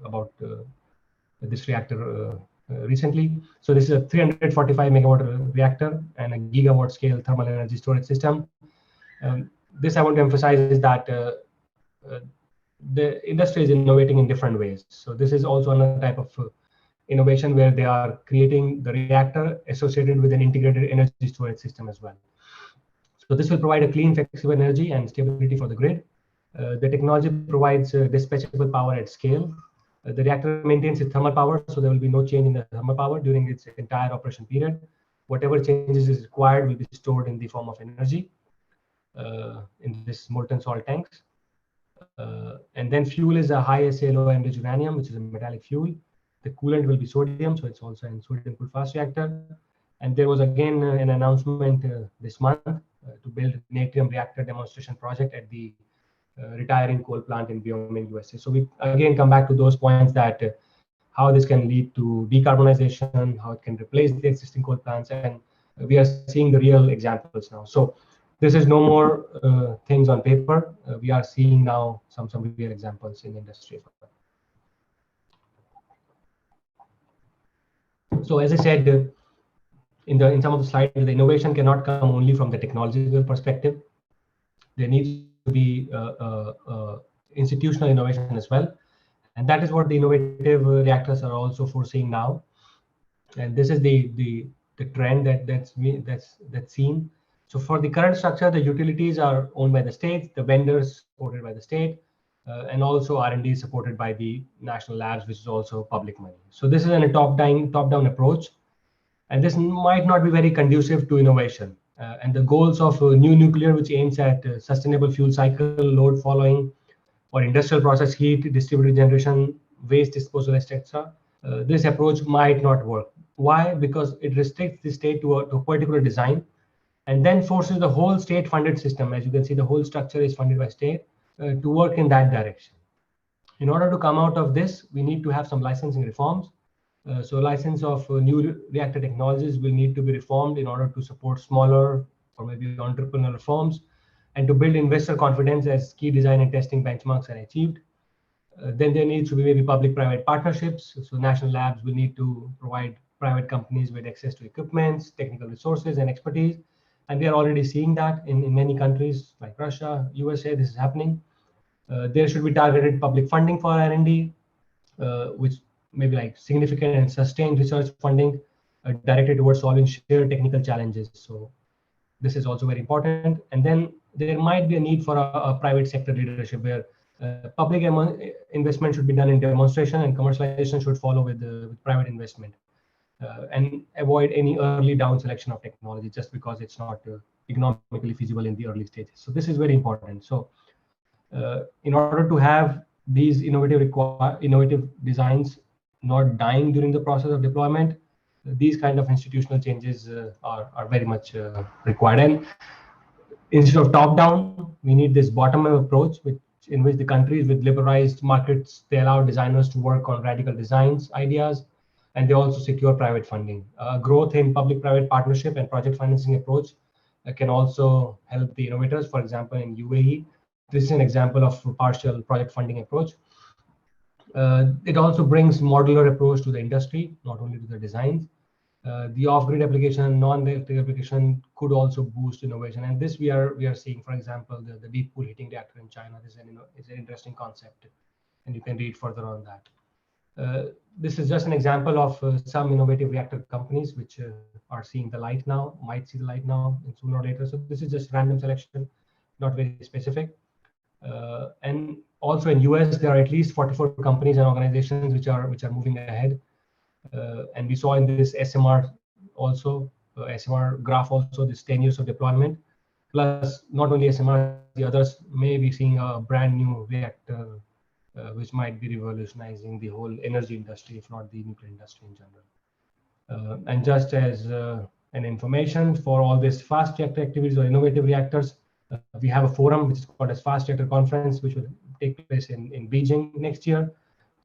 about this reactor recently. So this is a 345 megawatt reactor and a gigawatt scale thermal energy storage system. This I want to emphasize is that the industry is innovating in different ways. So this is also another type of innovation where they are creating the reactor associated with an integrated energy storage system as well. So this will provide a clean, flexible energy and stability for the grid. The technology provides dispatchable power at scale. The reactor maintains its thermal power, so there will be no change in the thermal power during its entire operation period. Whatever changes is required will be stored in the form of energy in this molten salt tanks. And then fuel is a high SA low enriched uranium, which is a metallic fuel. The coolant will be sodium, so it's also a sodium cooled fast reactor. And there was again an announcement this month to build a natrium reactor demonstration project at the retiring coal plant in Wyoming, USA. So we again come back to those points that how this can lead to decarbonization, how it can replace the existing coal plants, and we are seeing the real examples now. So this is no more things on paper. We are seeing now some real examples in the industry. So as I said in some of the slides, the innovation cannot come only from the technological perspective. There needs to be institutional innovation as well, and that is what the innovative reactors are also foreseeing now. And this is the trend that's seen. So for the current structure, the utilities are owned by the states, the vendors supported by the state, and also R&D is supported by the national labs, which is also public money. So this is a top-down approach, and this might not be very conducive to innovation. And the goals of new nuclear, which aims at sustainable fuel cycle, load following, or industrial process heat, distributed generation, waste disposal, etc. This approach might not work. Why? Because it restricts the state to a particular design, and then forces the whole state-funded system. As you can see, the whole structure is funded by state to work in that direction. In order to come out of this, we need to have some licensing reforms. So license of new reactor technologies will need to be reformed in order to support smaller or maybe entrepreneurial firms, and to build investor confidence as key design and testing benchmarks are achieved. Then there needs to be maybe public-private partnerships. So national labs will need to provide private companies with access to equipment, technical resources, and expertise. And we are already seeing that in many countries like Russia, USA, this is happening. There should be targeted public funding for R&D, which maybe like significant and sustained research funding directed towards solving shared technical challenges. So this is also very important. And then there might be a need for a private sector leadership where public investment should be done in demonstration, and commercialization should follow with private investment, and avoid any early down selection of technology just because it's not economically feasible in the early stages. So this is very important. So in order to have these innovative designs not dying during the process of deployment, these kind of institutional changes are very much required. And instead of top down, we need this bottom up approach, in which the countries with liberalized markets, they allow designers to work on radical designs ideas, and they also secure private funding. Growth in public-private partnership and project financing approach can also help the innovators. For example, in UAE, this is an example of partial project funding approach. It also brings modular approach to the industry, not only to the designs. The off-grid application, non-electric application could also boost innovation, and this we are seeing. For example, the deep pool heating reactor in China. This is an interesting concept, and you can read further on that. This is just an example of some innovative reactor companies which are seeing the light now, might see the light now, and sooner or later. So this is just random selection, not very specific. And Also in US, there are at least 44 companies and organizations which are moving ahead. And we saw in this SMR also, SMR graph also, this 10 years of deployment. Plus, not only SMR, the others may be seeing a brand new reactor, which might be revolutionizing the whole energy industry, if not the nuclear industry in general. And just as an information for all these fast reactor activities or innovative reactors, we have a forum which is called as Fast Reactor Conference, which will take place in Beijing next year.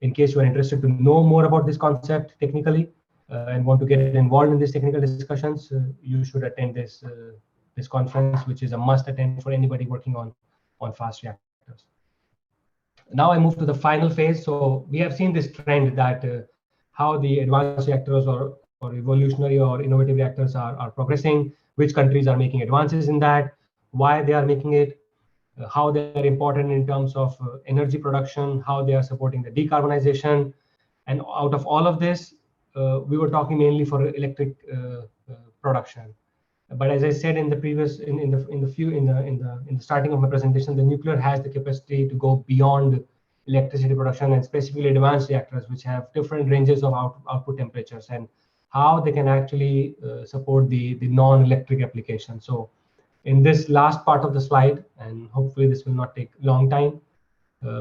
In case you are interested to know more about this concept technically and want to get involved in these technical discussions, you should attend this conference, which is a must attend for anybody working on fast reactors. Now I move to the final phase. So we have seen this trend that how the advanced reactors or evolutionary or innovative reactors are progressing, which countries are making advances in that, why they are making it, how they are important in terms of energy production, how they are supporting the decarbonization. And out of all of this, we were talking mainly for electric production. But as I said in the previous, in the starting of my presentation, the nuclear has the capacity to go beyond electricity production, and specifically advanced reactors, which have different ranges of output temperatures, and how they can actually support the non-electric application. So in this last part of the slide, and hopefully this will not take a long time,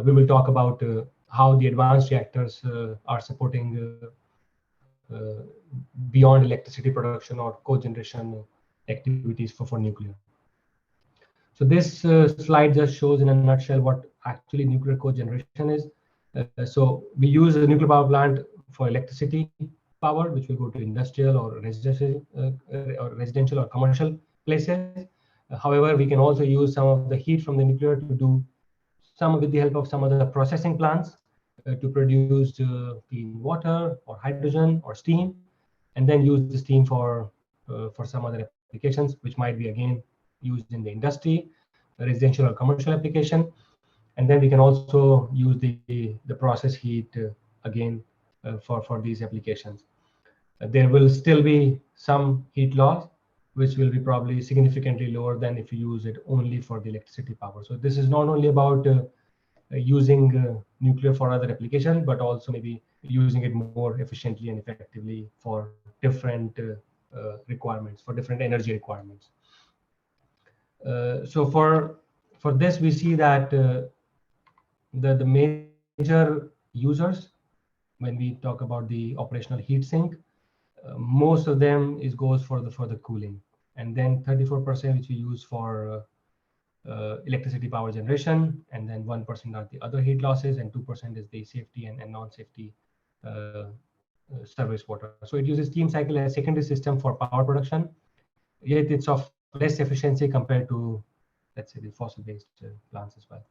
we will talk about how the advanced reactors are supporting beyond electricity production or cogeneration activities for nuclear. So this slide just shows in a nutshell what actually nuclear cogeneration is. So we use a nuclear power plant for electricity power, which will go to industrial or residential or commercial places. However, we can also use some of the heat from the nuclear to do some with the help of some other processing plants to produce clean water or hydrogen or steam, and then use the steam for some other applications, which might be again used in the industry, residential or commercial application. And then we can also use the process heat again for these applications. There will still be some heat loss, which will be probably significantly lower than if you use it only for the electricity power. So this is not only about using nuclear for other applications, but also maybe using it more efficiently and effectively for different requirements, for different energy requirements. So for this, we see that the major users, when we talk about the operational heat sink, most of them goes for the cooling, and then 34% which we use for electricity power generation, and then 1% are the other heat losses, and 2% is the safety and non-safety service water. So it uses steam cycle as a secondary system for power production, yet it's of less efficiency compared to, let's say, the fossil-based plants as well.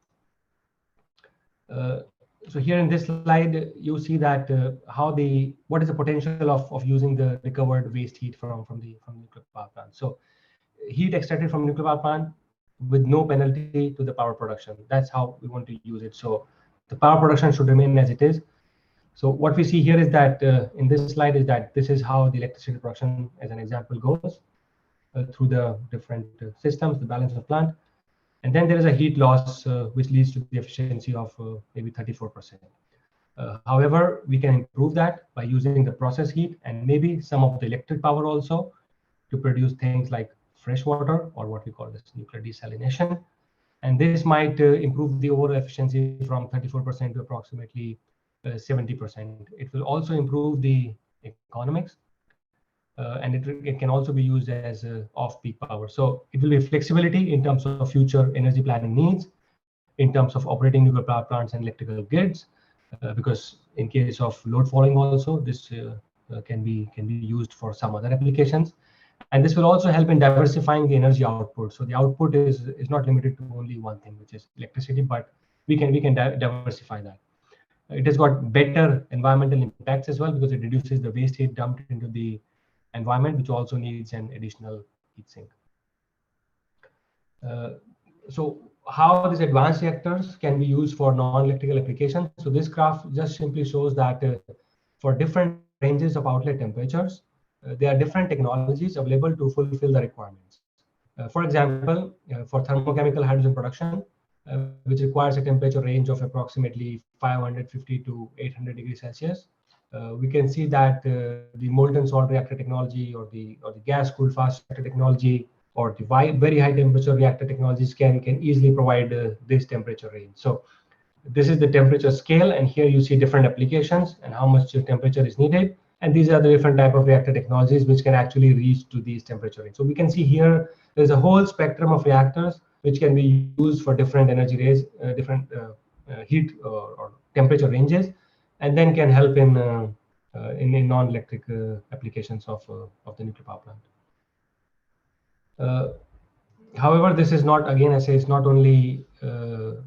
So here in this slide, you see that what is the potential of using the recovered waste heat from nuclear power plant. So heat extracted from nuclear power plant with no penalty to the power production. That's how we want to use it. So the power production should remain as it is. So what we see here is that in this slide is that this is how the electricity production, as an example, goes through the different systems, the balance of plant. And then there is a heat loss, which leads to the efficiency of maybe 34%. However, we can improve that by using the process heat and maybe some of the electric power also to produce things like fresh water, or what we call this nuclear desalination. And this might improve the overall efficiency from 34% to approximately 70%. It will also improve the economics, and it can also be used as off-peak power. So it will be flexibility in terms of future energy planning needs, in terms of operating nuclear power plants and electrical grids, because in case of load falling also, this can be used for some other applications. And this will also help in diversifying the energy output. So the output is not limited to only one thing, which is electricity, but we can diversify that. It has got better environmental impacts as well, because it reduces the waste heat dumped into the environment, which also needs an additional heat sink. So how these advanced reactors can be used for non-electrical applications. So this graph just simply shows that for different ranges of outlet temperatures, there are different technologies available to fulfill the requirements. For example, for thermochemical hydrogen production, which requires a temperature range of approximately 550 to 800 degrees Celsius. We can see that the molten salt reactor technology, or the gas-cooled fast reactor technology, or the very high temperature reactor technologies can easily provide this temperature range. So this is the temperature scale, and here you see different applications and how much temperature is needed. And these are the different type of reactor technologies which can actually reach to these temperature range. So we can see here there's a whole spectrum of reactors which can be used for different energy rays, different heat or temperature ranges, and then can help in non-electric applications of the nuclear power plant. However, this is not, again, I say, it's not only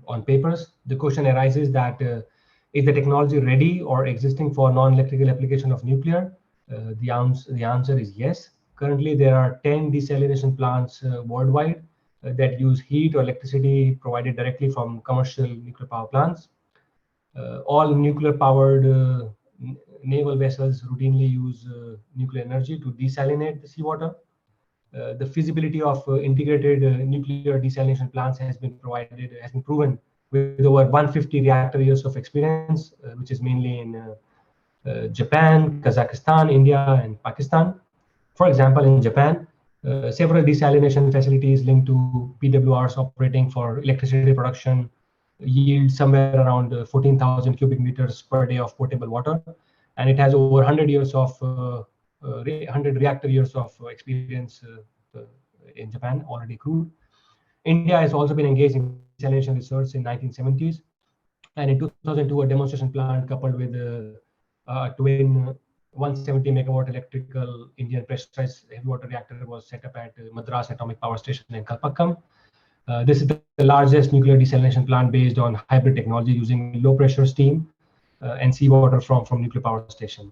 on papers. The question arises that is the technology ready or existing for non-electrical application of nuclear? The answer is yes. Currently, there are 10 desalination plants worldwide that use heat or electricity provided directly from commercial nuclear power plants. All nuclear-powered naval vessels routinely use nuclear energy to desalinate the seawater. The feasibility of integrated nuclear desalination plants has been proven with over 150 reactor years of experience, which is mainly in Japan, Kazakhstan, India, and Pakistan. For example, in Japan, several desalination facilities linked to PWRs operating for electricity production yield somewhere around 14,000 cubic meters per day of potable water, and it has over 100 years of 100 reactor years of experience in Japan already accrued. India has also been engaged in desalination research in 1970s, and in 2002, a demonstration plant coupled with a twin 170 megawatt electrical Indian pressurized heavy water reactor was set up at Madras Atomic Power Station in Kalpakkam. This is the largest nuclear desalination plant based on hybrid technology using low pressure steam and seawater from nuclear power station.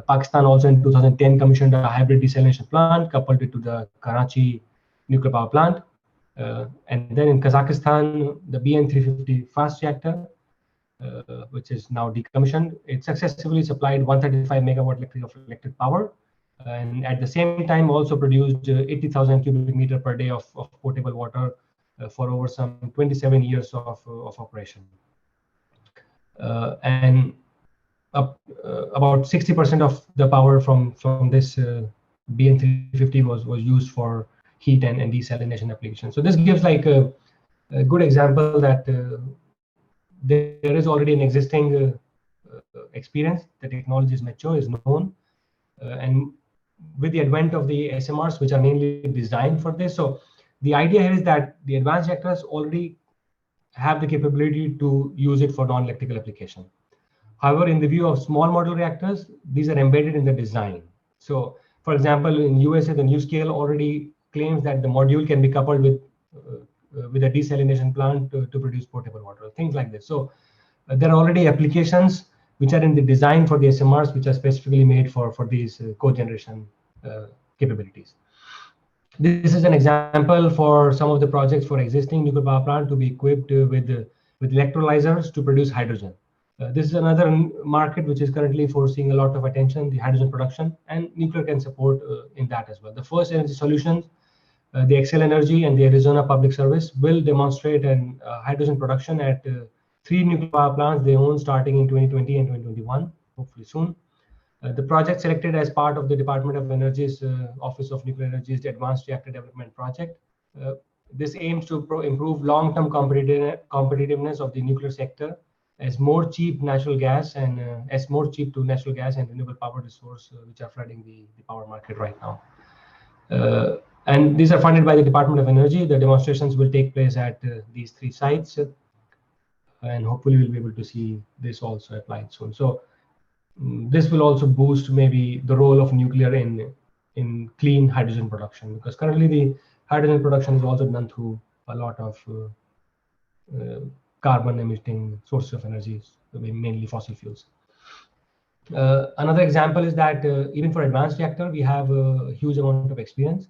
Pakistan also in 2010 commissioned a hybrid desalination plant, coupled it to the Karachi nuclear power plant. And then in Kazakhstan, the BN350 fast reactor, which is now decommissioned, it successfully supplied 135 megawatt electric power, and at the same time also produced 80,000 cubic meter per day of potable water for over some 27 years of operation. And about 60% of the power from this BN350 was used for heat and desalination applications. So this gives like a good example that there is already an existing experience. The technology is mature, is known, and with the advent of the SMRs, which are mainly designed for this. So the idea here is that the advanced reactors already have the capability to use it for non-electrical application. However, in the view of small modular reactors, these are embedded in the design. So, for example, in USA, the NuScale already claims that the module can be coupled with a desalination plant to produce potable water, things like this. So, there are already applications which are in the design for the SMRs, which are specifically made for these cogeneration capabilities. This is an example for some of the projects for existing nuclear power plant to be equipped with electrolyzers to produce hydrogen. This is another market which is currently foreseeing a lot of attention, the hydrogen production, and nuclear can support in that as well. The first energy solutions, the Excel Energy and the Arizona Public Service, will demonstrate an hydrogen production at 3 nuclear power plants they own starting in 2020 and 2021, hopefully soon. The project selected as part of the Department of Energy's Office of Nuclear Energy's Advanced Reactor Development Project. This aims to improve long-term competitiveness of the nuclear sector as more cheap to natural gas and renewable power resource which are flooding the power market right now. And these are funded by the Department of Energy. The demonstrations will take place at these 3 sites, and hopefully we'll be able to see this also applied soon. So this will also boost maybe the role of nuclear in clean hydrogen production, because currently the hydrogen production is also done through a lot of carbon emitting sources of energy, mainly fossil fuels. Another example is that even for advanced reactor, we have a huge amount of experience.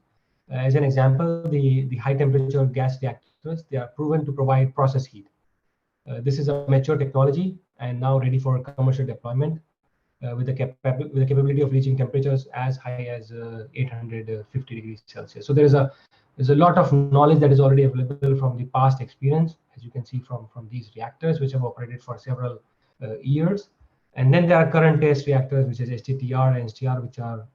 As an example, the high temperature gas reactors, they are proven to provide process heat. This is a mature technology and now ready for commercial deployment. with the capability of reaching temperatures as high as 850 degrees Celsius. So there's a lot of knowledge that is already available from the past experience, as you can see from these reactors, which have operated for several years. And then there are current test reactors, which is STTR and STR, which are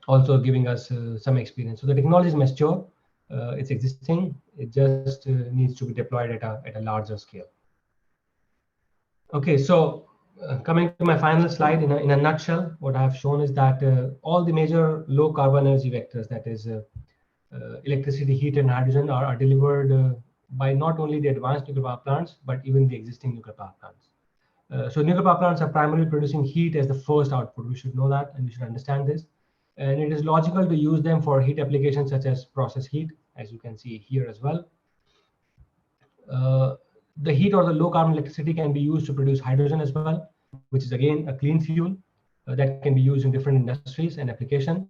also giving us some experience. So the technology is mature, it's existing, it just needs to be deployed at a larger scale. Okay, so coming to my final slide, in a nutshell, what I have shown is that all the major low carbon energy vectors, that is electricity, heat, and hydrogen, are delivered by not only the advanced nuclear power plants, but even the existing nuclear power plants. So nuclear power plants are primarily producing heat as the first output. We should know that, and we should understand this. And it is logical to use them for heat applications such as process heat, as you can see here as well. The heat or the low carbon electricity can be used to produce hydrogen as well, which is again a clean fuel that can be used in different industries and application.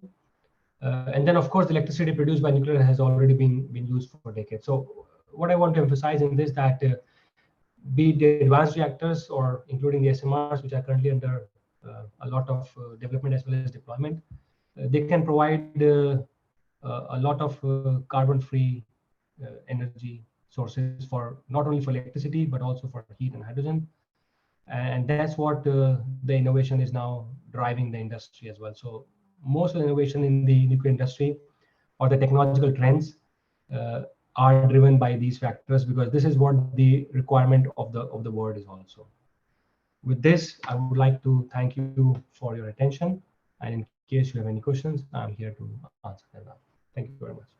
And then, of course, the electricity produced by nuclear has already been used for decades. So what I want to emphasize in this, that be it the advanced reactors or including the SMRs, which are currently under a lot of development as well as deployment, they can provide a lot of carbon-free energy sources for not only for electricity, but also for heat and hydrogen. And that's what the innovation is now driving the industry as well. So most of the innovation in the nuclear industry or the technological trends are driven by these factors, because this is what the requirement of the world is also. With this, I would like to thank you for your attention. And in case you have any questions, I'm here to answer them now. Thank you very much.